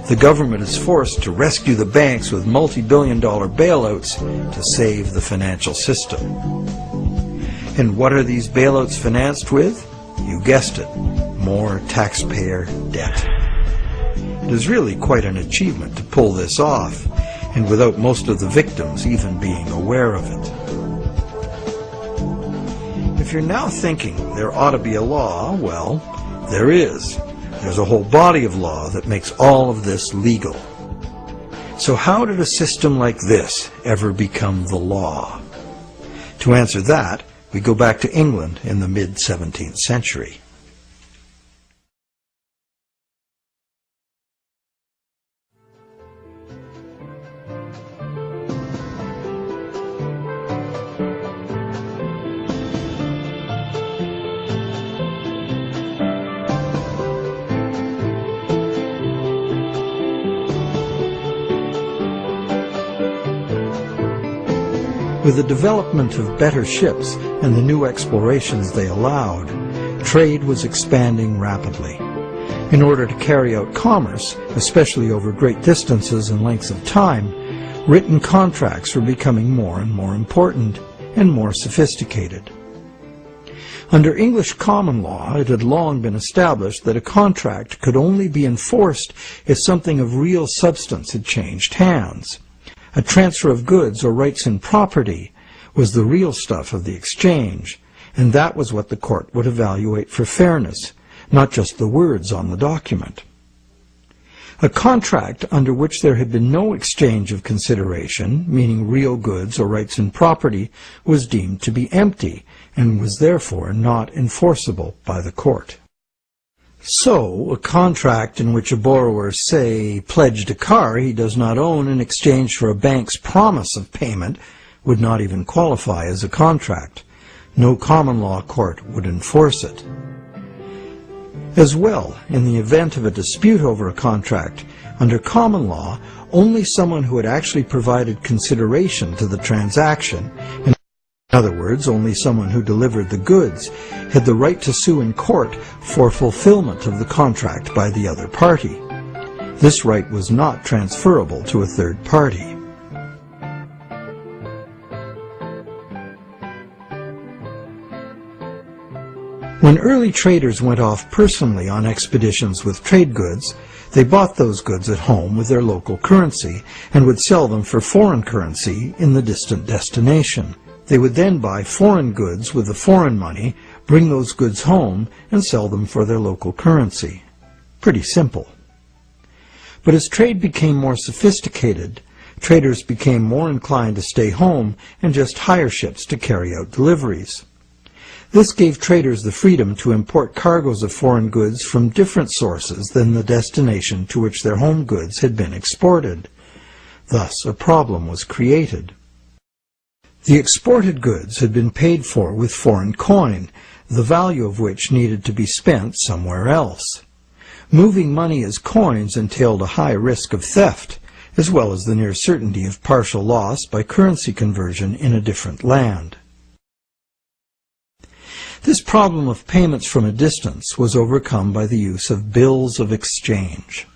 the government is forced to rescue the banks with multi-billion-dollar bailouts to save the financial system. And what are these bailouts financed with? You guessed it, more taxpayer debt. It is really quite an achievement to pull this off, and without most of the victims even being aware of it. If you're now thinking there ought to be a law, well, there is. There's a whole body of law that makes all of this legal. So how did a system like this ever become the law? To answer that, we go back to England in the mid-17th century. With the development of better ships and the new explorations they allowed, trade was expanding rapidly. In order to carry out commerce, especially over great distances and lengths of time, written contracts were becoming more and more important and more sophisticated. Under English common law, it had long been established that a contract could only be enforced if something of real substance had changed hands. A transfer of goods or rights in property was the real stuff of the exchange, and that was what the court would evaluate for fairness, not just the words on the document. A contract under which there had been no exchange of consideration, meaning real goods or rights in property, was deemed to be empty and was therefore not enforceable by the court. So, a contract in which a borrower, say, pledged a car he does not own in exchange for a bank's promise of payment would not even qualify as a contract. No common law court would enforce it. As well, in the event of a dispute over a contract, under common law, only someone who had actually provided consideration to the transaction, in other words, only someone who delivered the goods, had the right to sue in court for fulfillment of the contract by the other party. This right was not transferable to a third party. When early traders went off personally on expeditions with trade goods, they bought those goods at home with their local currency and would sell them for foreign currency in the distant destination. They would then buy foreign goods with the foreign money, bring those goods home, and sell them for their local currency. Pretty simple. But as trade became more sophisticated, traders became more inclined to stay home and just hire ships to carry out deliveries. This gave traders the freedom to import cargoes of foreign goods from different sources than the destination to which their home goods had been exported. Thus, a problem was created. The exported goods had been paid for with foreign coin, the value of which needed to be spent somewhere else. Moving money as coins entailed a high risk of theft, as well as the near certainty of partial loss by currency conversion in a different land. This problem of payments from a distance was overcome by the use of bills of exchange.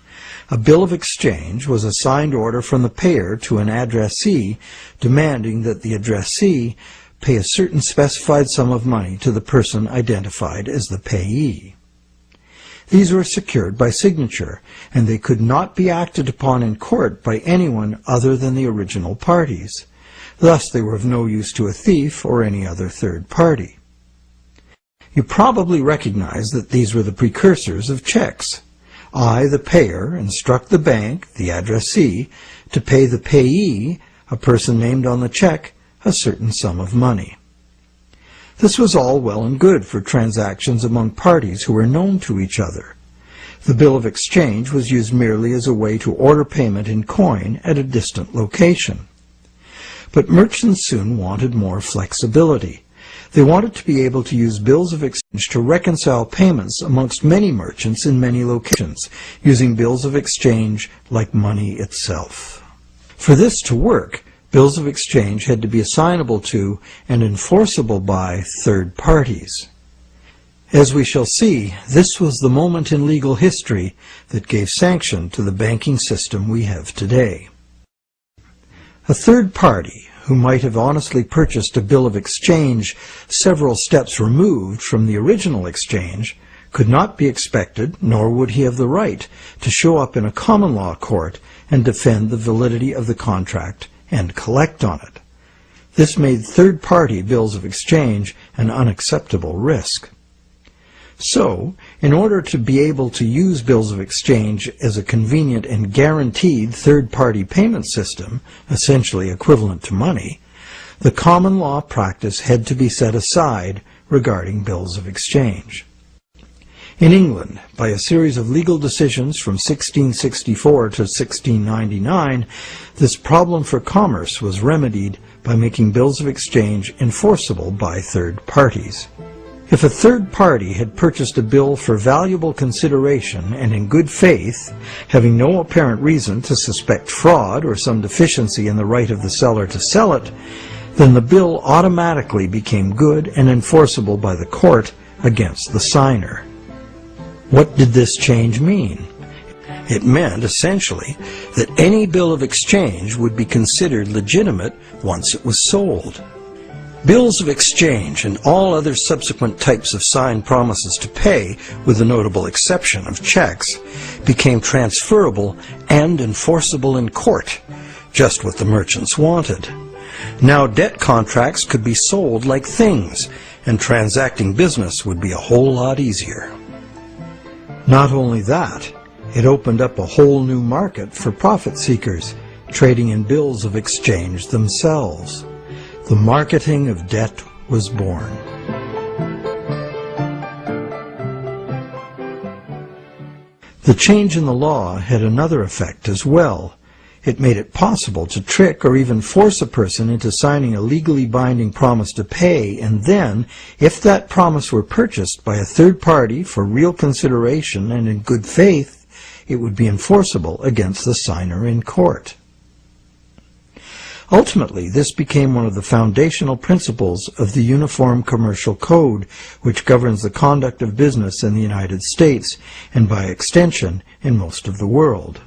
A bill of exchange was a signed order from the payer to an addressee demanding that the addressee pay a certain specified sum of money to the person identified as the payee. These were secured by signature, and they could not be acted upon in court by anyone other than the original parties. Thus they were of no use to a thief or any other third party. You probably recognize that these were the precursors of checks. I, the payer, instruct the bank, the addressee, to pay the payee, a person named on the check, a certain sum of money. This was all well and good for transactions among parties who were known to each other. The bill of exchange was used merely as a way to order payment in coin at a distant location. But merchants soon wanted more flexibility. They wanted to be able to use bills of exchange to reconcile payments amongst many merchants in many locations, using bills of exchange like money itself. For this to work, bills of exchange had to be assignable to and enforceable by third parties. As we shall see, this was the moment in legal history that gave sanction to the banking system we have today. A third party, who might have honestly purchased a bill of exchange several steps removed from the original exchange, could not be expected, nor would he have the right, to show up in a common law court and defend the validity of the contract and collect on it. This made third-party bills of exchange an unacceptable risk. So, in order to be able to use bills of exchange as a convenient and guaranteed third-party payment system, essentially equivalent to money, the common law practice had to be set aside regarding bills of exchange. In England, by a series of legal decisions from 1664 to 1699, this problem for commerce was remedied by making bills of exchange enforceable by third parties. If a third party had purchased a bill for valuable consideration and in good faith, having no apparent reason to suspect fraud or some deficiency in the right of the seller to sell it, then the bill automatically became good and enforceable by the court against the signer. What did this change mean? It meant, essentially, that any bill of exchange would be considered legitimate once it was sold. Bills of exchange and all other subsequent types of signed promises to pay, with the notable exception of checks, became transferable and enforceable in court, just what the merchants wanted. Now debt contracts could be sold like things, and transacting business would be a whole lot easier. Not only that, it opened up a whole new market for profit seekers, trading in bills of exchange themselves. The marketing of debt was born. The change in the law had another effect as well. It made it possible to trick or even force a person into signing a legally binding promise to pay, and then, if that promise were purchased by a third party for real consideration and in good faith, it would be enforceable against the signer in court. Ultimately, this became one of the foundational principles of the Uniform Commercial Code, which governs the conduct of business in the United States, and by extension, in most of the world.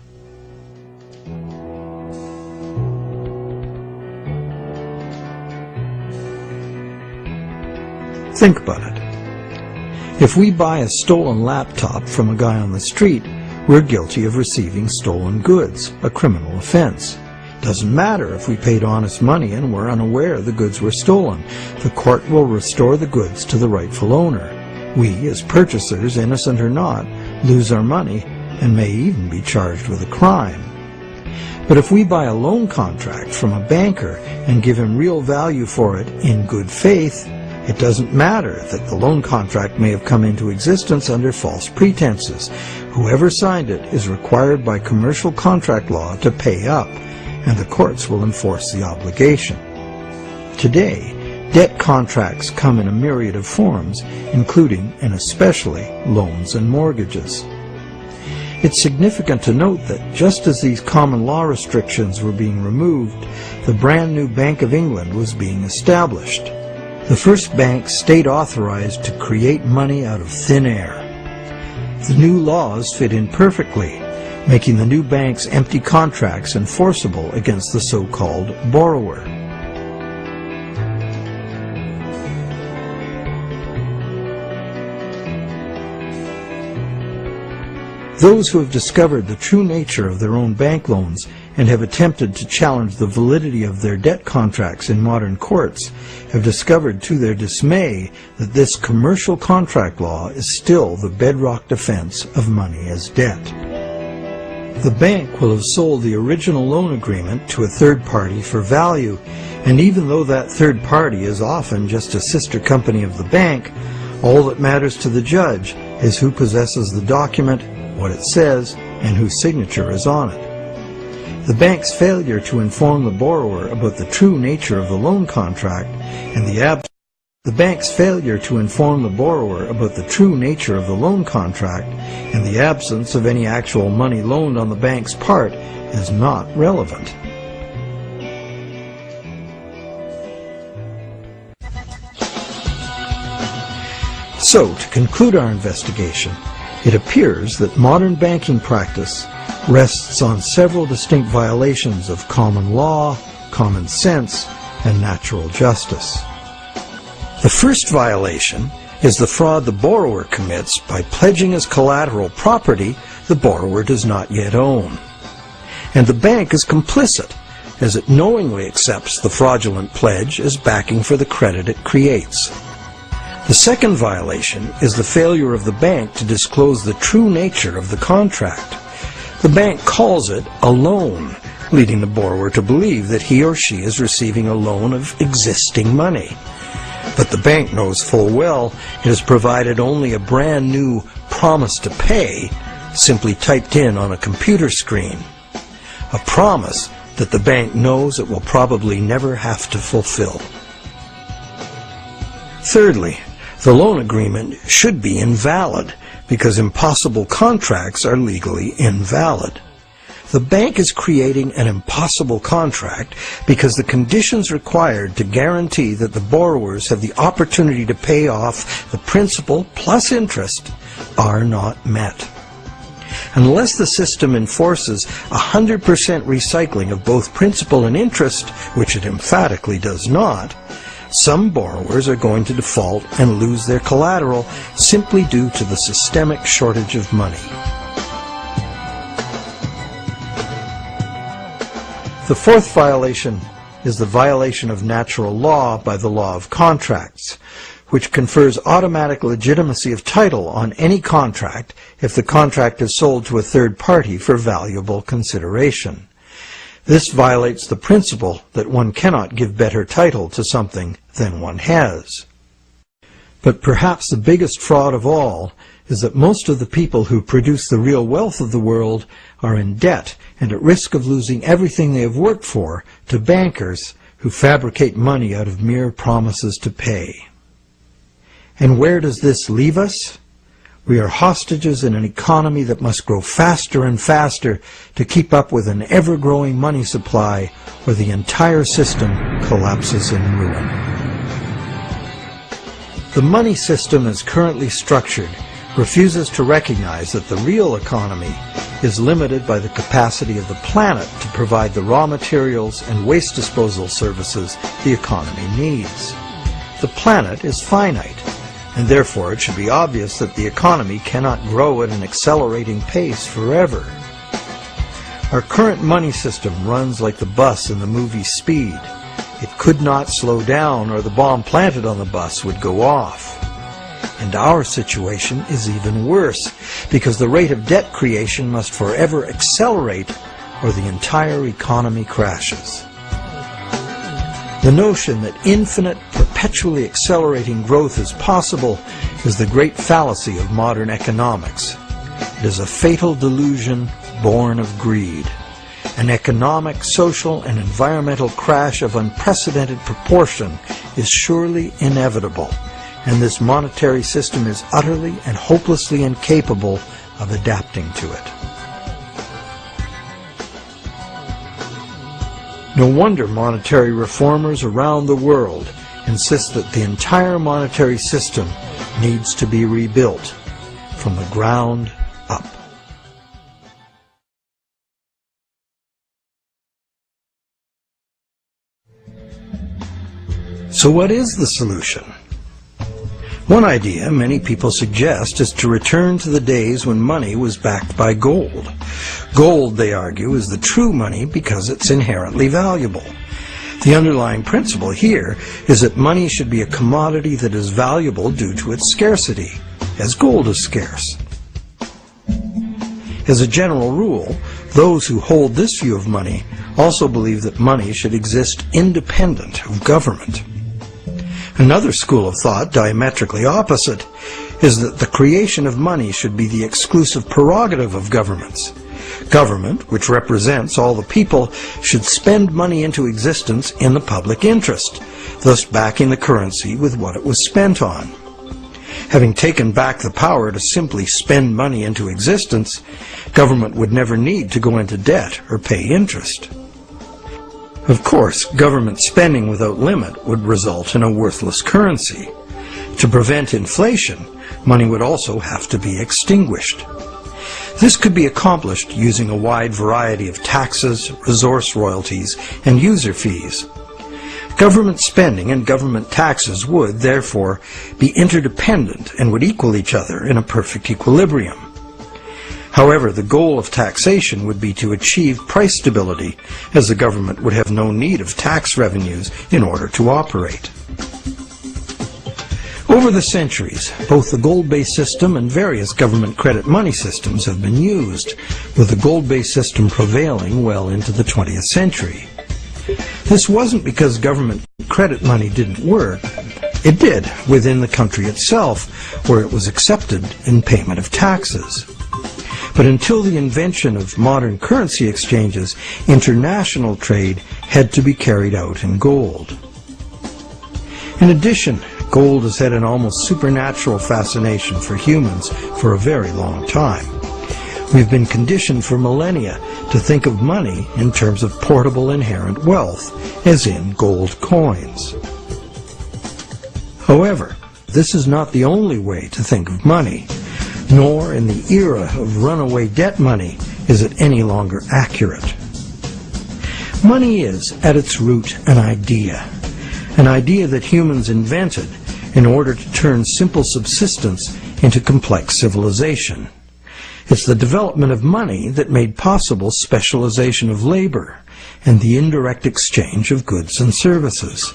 Think about it. If we buy a stolen laptop from a guy on the street, we're guilty of receiving stolen goods, a criminal offense. Doesn't matter if we paid honest money and were unaware the goods were stolen. The court will restore the goods to the rightful owner. We, as purchasers, innocent or not, lose our money and may even be charged with a crime. But if we buy a loan contract from a banker and give him real value for it in good faith, it doesn't matter that the loan contract may have come into existence under false pretenses. Whoever signed it is required by commercial contract law to pay up, and the courts will enforce the obligation. Today, debt contracts come in a myriad of forms, including and especially loans and mortgages. It's significant to note that just as these common law restrictions were being removed, the brand new Bank of England was being established. The first bank state-authorized to create money out of thin air. The new laws fit in perfectly, making the new bank's empty contracts enforceable against the so-called borrower. Those who have discovered the true nature of their own bank loans and have attempted to challenge the validity of their debt contracts in modern courts have discovered to their dismay that this commercial contract law is still the bedrock defense of money as debt. The bank will have sold the original loan agreement to a third party for value, and even though that third party is often just a sister company of the bank, all that matters to the judge is who possesses the document, what it says, and whose signature is on it. The bank's failure to inform the borrower about the true nature of the loan contract and the absence of any actual money loaned on the bank's part is not relevant. So, to conclude our investigation, it appears that modern banking practice rests on several distinct violations of common law, common sense, and natural justice. The first violation is the fraud the borrower commits by pledging as collateral property the borrower does not yet own. And the bank is complicit, as it knowingly accepts the fraudulent pledge as backing for the credit it creates. The second violation is the failure of the bank to disclose the true nature of the contract. The bank calls it a loan, leading the borrower to believe that he or she is receiving a loan of existing money. But the bank knows full well it has provided only a brand new promise to pay, simply typed in on a computer screen. A promise that the bank knows it will probably never have to fulfill. Thirdly, the loan agreement should be invalid, because impossible contracts are legally invalid. The bank is creating an impossible contract because the conditions required to guarantee that the borrowers have the opportunity to pay off the principal plus interest are not met. Unless the system enforces 100% recycling of both principal and interest, which it emphatically does not, some borrowers are going to default and lose their collateral simply due to the systemic shortage of money. The fourth violation is the violation of natural law by the law of contracts, which confers automatic legitimacy of title on any contract if the contract is sold to a third party for valuable consideration. This violates the principle that one cannot give better title to something than one has. But perhaps the biggest fraud of all is that most of the people who produce the real wealth of the world are in debt and at risk of losing everything they have worked for to bankers who fabricate money out of mere promises to pay. And where does this leave us? We are hostages in an economy that must grow faster and faster to keep up with an ever-growing money supply, or the entire system collapses in ruin. The money system as currently structured refuses to recognize that the real economy is limited by the capacity of the planet to provide the raw materials and waste disposal services the economy needs. The planet is finite, and therefore it should be obvious that the economy cannot grow at an accelerating pace forever. Our current money system runs like the bus in the movie Speed. It could not slow down or the bomb planted on the bus would go off. And our situation is even worse, because the rate of debt creation must forever accelerate or the entire economy crashes. The notion that infinite, perpetually accelerating growth is possible is the great fallacy of modern economics. It is a fatal delusion born of greed. An economic, social, and environmental crash of unprecedented proportion is surely inevitable, and this monetary system is utterly and hopelessly incapable of adapting to it. No wonder monetary reformers around the world insist that the entire monetary system needs to be rebuilt from the ground up. So what is the solution? One idea many people suggest is to return to the days when money was backed by gold. Gold, they argue, is the true money because it's inherently valuable. The underlying principle here is that money should be a commodity that is valuable due to its scarcity, as gold is scarce. As a general rule, those who hold this view of money also believe that money should exist independent of government. Another school of thought, diametrically opposite, is that the creation of money should be the exclusive prerogative of governments. Government, which represents all the people, should spend money into existence in the public interest, thus backing the currency with what it was spent on. Having taken back the power to simply spend money into existence, government would never need to go into debt or pay interest. Of course, government spending without limit would result in a worthless currency. To prevent inflation, money would also have to be extinguished. This could be accomplished using a wide variety of taxes, resource royalties, and user fees. Government spending and government taxes would, therefore, be interdependent and would equal each other in a perfect equilibrium. However, the goal of taxation would be to achieve price stability, as the government would have no need of tax revenues in order to operate. Over the centuries, both the gold-based system and various government credit money systems have been used, with the gold-based system prevailing well into the 20th century. This wasn't because government credit money didn't work. It did within the country itself, where it was accepted in payment of taxes. But until the invention of modern currency exchanges, international trade had to be carried out in gold. In addition, gold has had an almost supernatural fascination for humans for a very long time. We've been conditioned for millennia to think of money in terms of portable inherent wealth, as in gold coins. However, this is not the only way to think of money, nor in the era of runaway debt money is it any longer accurate. Money is, at its root, an idea that humans invented in order to turn simple subsistence into complex civilization. It's the development of money that made possible specialization of labor and the indirect exchange of goods and services.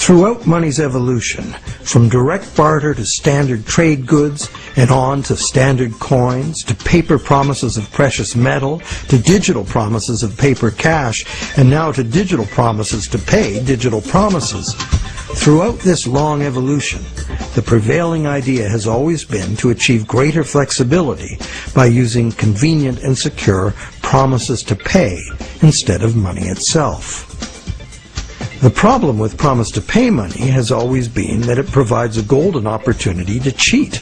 Throughout money's evolution, from direct barter to standard trade goods, and on to standard coins, to paper promises of precious metal, to digital promises of paper cash, and now to digital promises to pay digital promises. Throughout this long evolution, the prevailing idea has always been to achieve greater flexibility by using convenient and secure promises to pay instead of money itself. The problem with promise to pay money has always been that it provides a golden opportunity to cheat,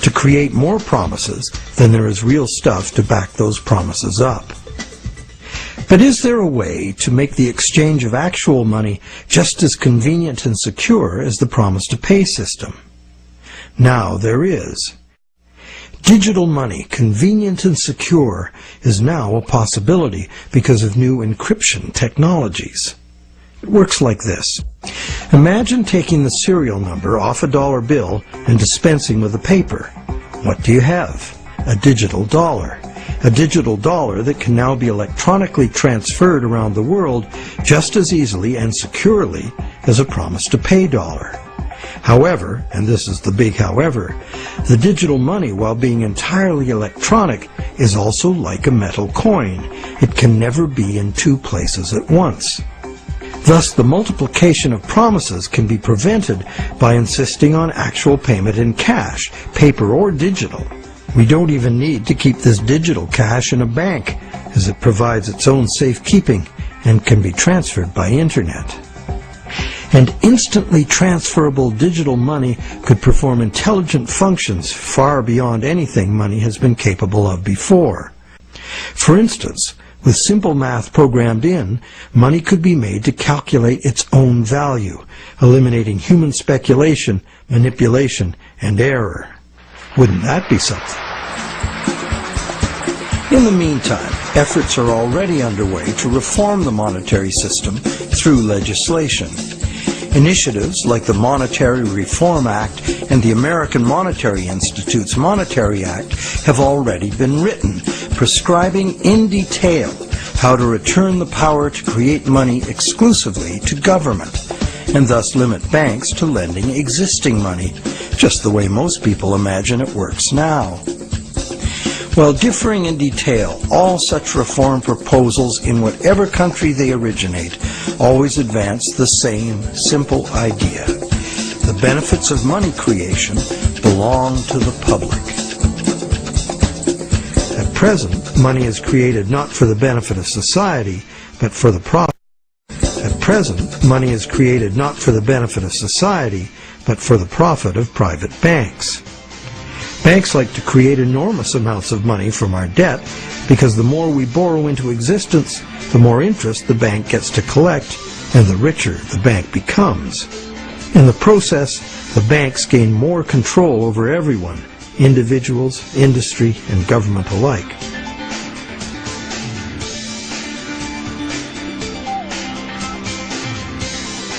to create more promises than there is real stuff to back those promises up. But is there a way to make the exchange of actual money just as convenient and secure as the promise to pay system? Now there is. Digital money, convenient and secure, is now a possibility because of new encryption technologies. It works like this. Imagine taking the serial number off a dollar bill and dispensing with the paper. What do you have? A digital dollar. A digital dollar that can now be electronically transferred around the world just as easily and securely as a promise to pay dollar. However, and this is the big however, the digital money, while being entirely electronic, is also like a metal coin. It can never be in two places at once. Thus, the multiplication of promises can be prevented by insisting on actual payment in cash, paper or digital. We don't even need to keep this digital cash in a bank, as it provides its own safekeeping and can be transferred by internet. And instantly transferable digital money could perform intelligent functions far beyond anything money has been capable of before. For instance, with simple math programmed in, money could be made to calculate its own value, eliminating human speculation, manipulation, and error. Wouldn't that be something? In the meantime, efforts are already underway to reform the monetary system through legislation. Initiatives like the Monetary Reform Act and the American Monetary Institute's Monetary Act have already been written, prescribing in detail how to return the power to create money exclusively to government, and thus limit banks to lending existing money, just the way most people imagine it works now. While differing in detail, all such reform proposals in whatever country they originate always advance the same simple idea. The benefits of money creation belong to the public. At present, money is created not for the benefit of society, but for the profit. At present, money is created not for the benefit of society, but for the profit of private banks. Banks like to create enormous amounts of money from our debt because the more we borrow into existence, the more interest the bank gets to collect, and the richer the bank becomes. In the process, the banks gain more control over everyone, individuals, industry, and government alike.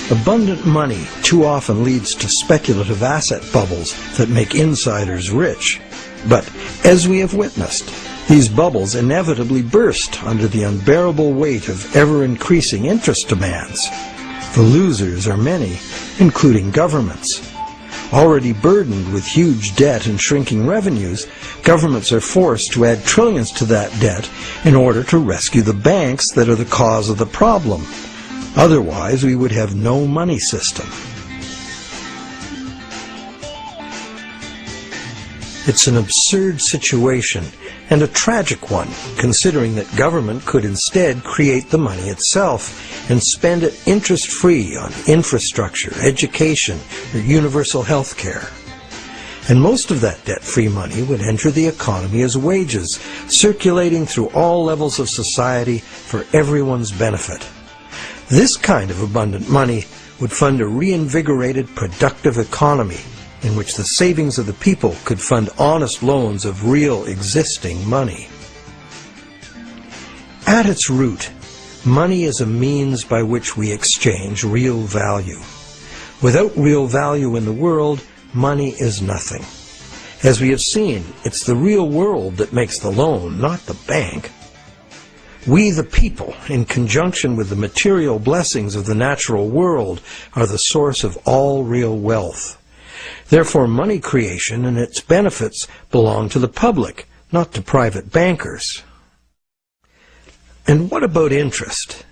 Abundant money too often leads to speculative asset bubbles that make insiders rich. But, as we have witnessed, these bubbles inevitably burst under the unbearable weight of ever-increasing interest demands. The losers are many, including governments. Already burdened with huge debt and shrinking revenues, governments are forced to add trillions to that debt in order to rescue the banks that are the cause of the problem. Otherwise, we would have no money system. It's an absurd situation, and a tragic one, considering that government could instead create the money itself and spend it interest-free on infrastructure, education, or universal health care. And most of that debt-free money would enter the economy as wages, circulating through all levels of society for everyone's benefit. This kind of abundant money would fund a reinvigorated, productive economy in which the savings of the people could fund honest loans of real existing money. At its root, money is a means by which we exchange real value. Without real value in the world, money is nothing. As we have seen, it's the real world that makes the loan, not the bank. We the people, in conjunction with the material blessings of the natural world, are the source of all real wealth. Therefore, money creation and its benefits belong to the public, not to private bankers. And what about interest?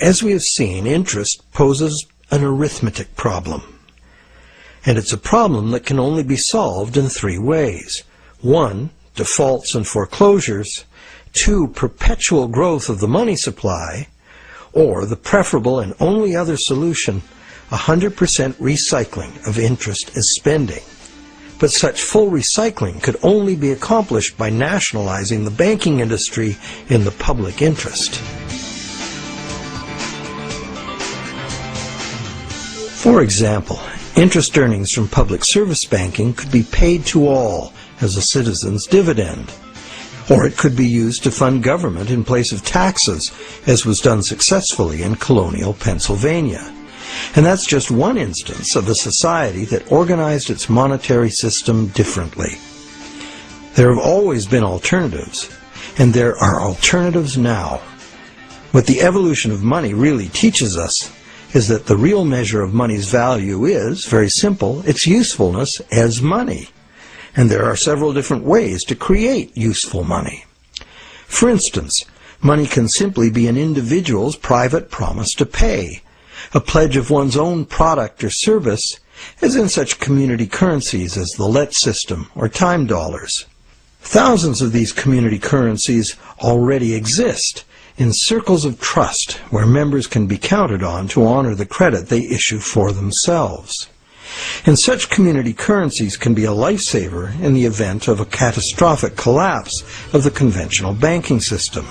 As we have seen, interest poses an arithmetic problem. And it's a problem that can only be solved in three ways. 1, defaults and foreclosures. 2, perpetual growth of the money supply. Or the preferable and only other solution, 100% recycling of interest as spending. But such full recycling could only be accomplished by nationalizing the banking industry in the public interest. For example, interest earnings from public service banking could be paid to all as a citizen's dividend. Or it could be used to fund government in place of taxes, as was done successfully in colonial Pennsylvania. And that's just one instance of a society that organized its monetary system differently. There have always been alternatives, and there are alternatives now. What the evolution of money really teaches us is that the real measure of money's value is, very simple, its usefulness as money. And there are several different ways to create useful money. For instance, money can simply be an individual's private promise to pay, a pledge of one's own product or service, as in such community currencies as the let system or time dollars. Thousands of these community currencies already exist in circles of trust where members can be counted on to honor the credit they issue for themselves. And such community currencies can be a lifesaver in the event of a catastrophic collapse of the conventional banking system.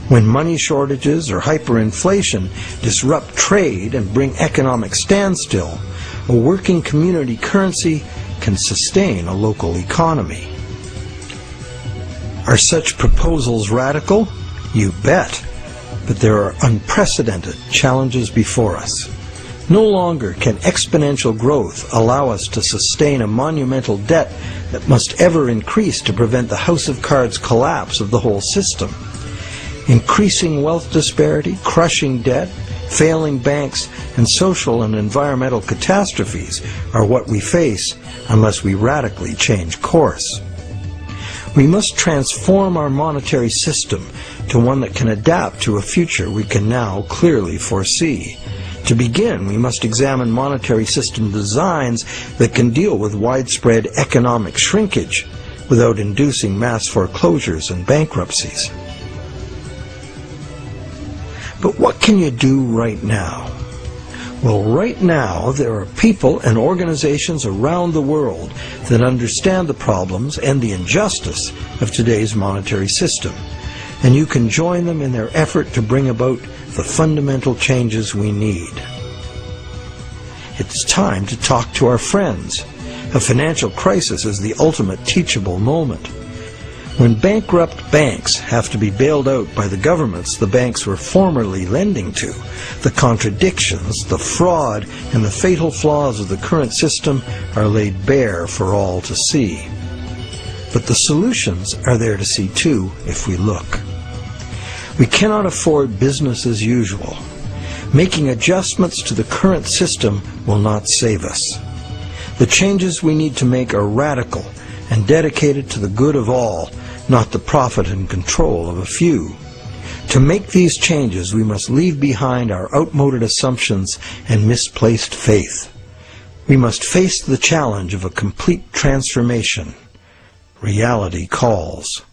When money shortages or hyperinflation disrupt trade and bring economic standstill, a working community currency can sustain a local economy. Are such proposals radical? You bet. But there are unprecedented challenges before us. No longer can exponential growth allow us to sustain a monumental debt that must ever increase to prevent the house of cards collapse of the whole system. Increasing wealth disparity, crushing debt, failing banks, and social and environmental catastrophes are what we face unless we radically change course. We must transform our monetary system to one that can adapt to a future we can now clearly foresee. To begin, we must examine monetary system designs that can deal with widespread economic shrinkage without inducing mass foreclosures and bankruptcies. But what can you do right now? Well, right now there are people and organizations around the world that understand the problems and the injustice of today's monetary system, and you can join them in their effort to bring about the fundamental changes we need. It's time to talk to our friends. A financial crisis is the ultimate teachable moment. When bankrupt banks have to be bailed out by the governments the banks were formerly lending to, the contradictions, the fraud, and the fatal flaws of the current system are laid bare for all to see. But the solutions are there to see too, if we look. We cannot afford business as usual. Making adjustments to the current system will not save us. The changes we need to make are radical and dedicated to the good of all, not the profit and control of a few. To make these changes, we must leave behind our outmoded assumptions and misplaced faith. We must face the challenge of a complete transformation. Reality calls.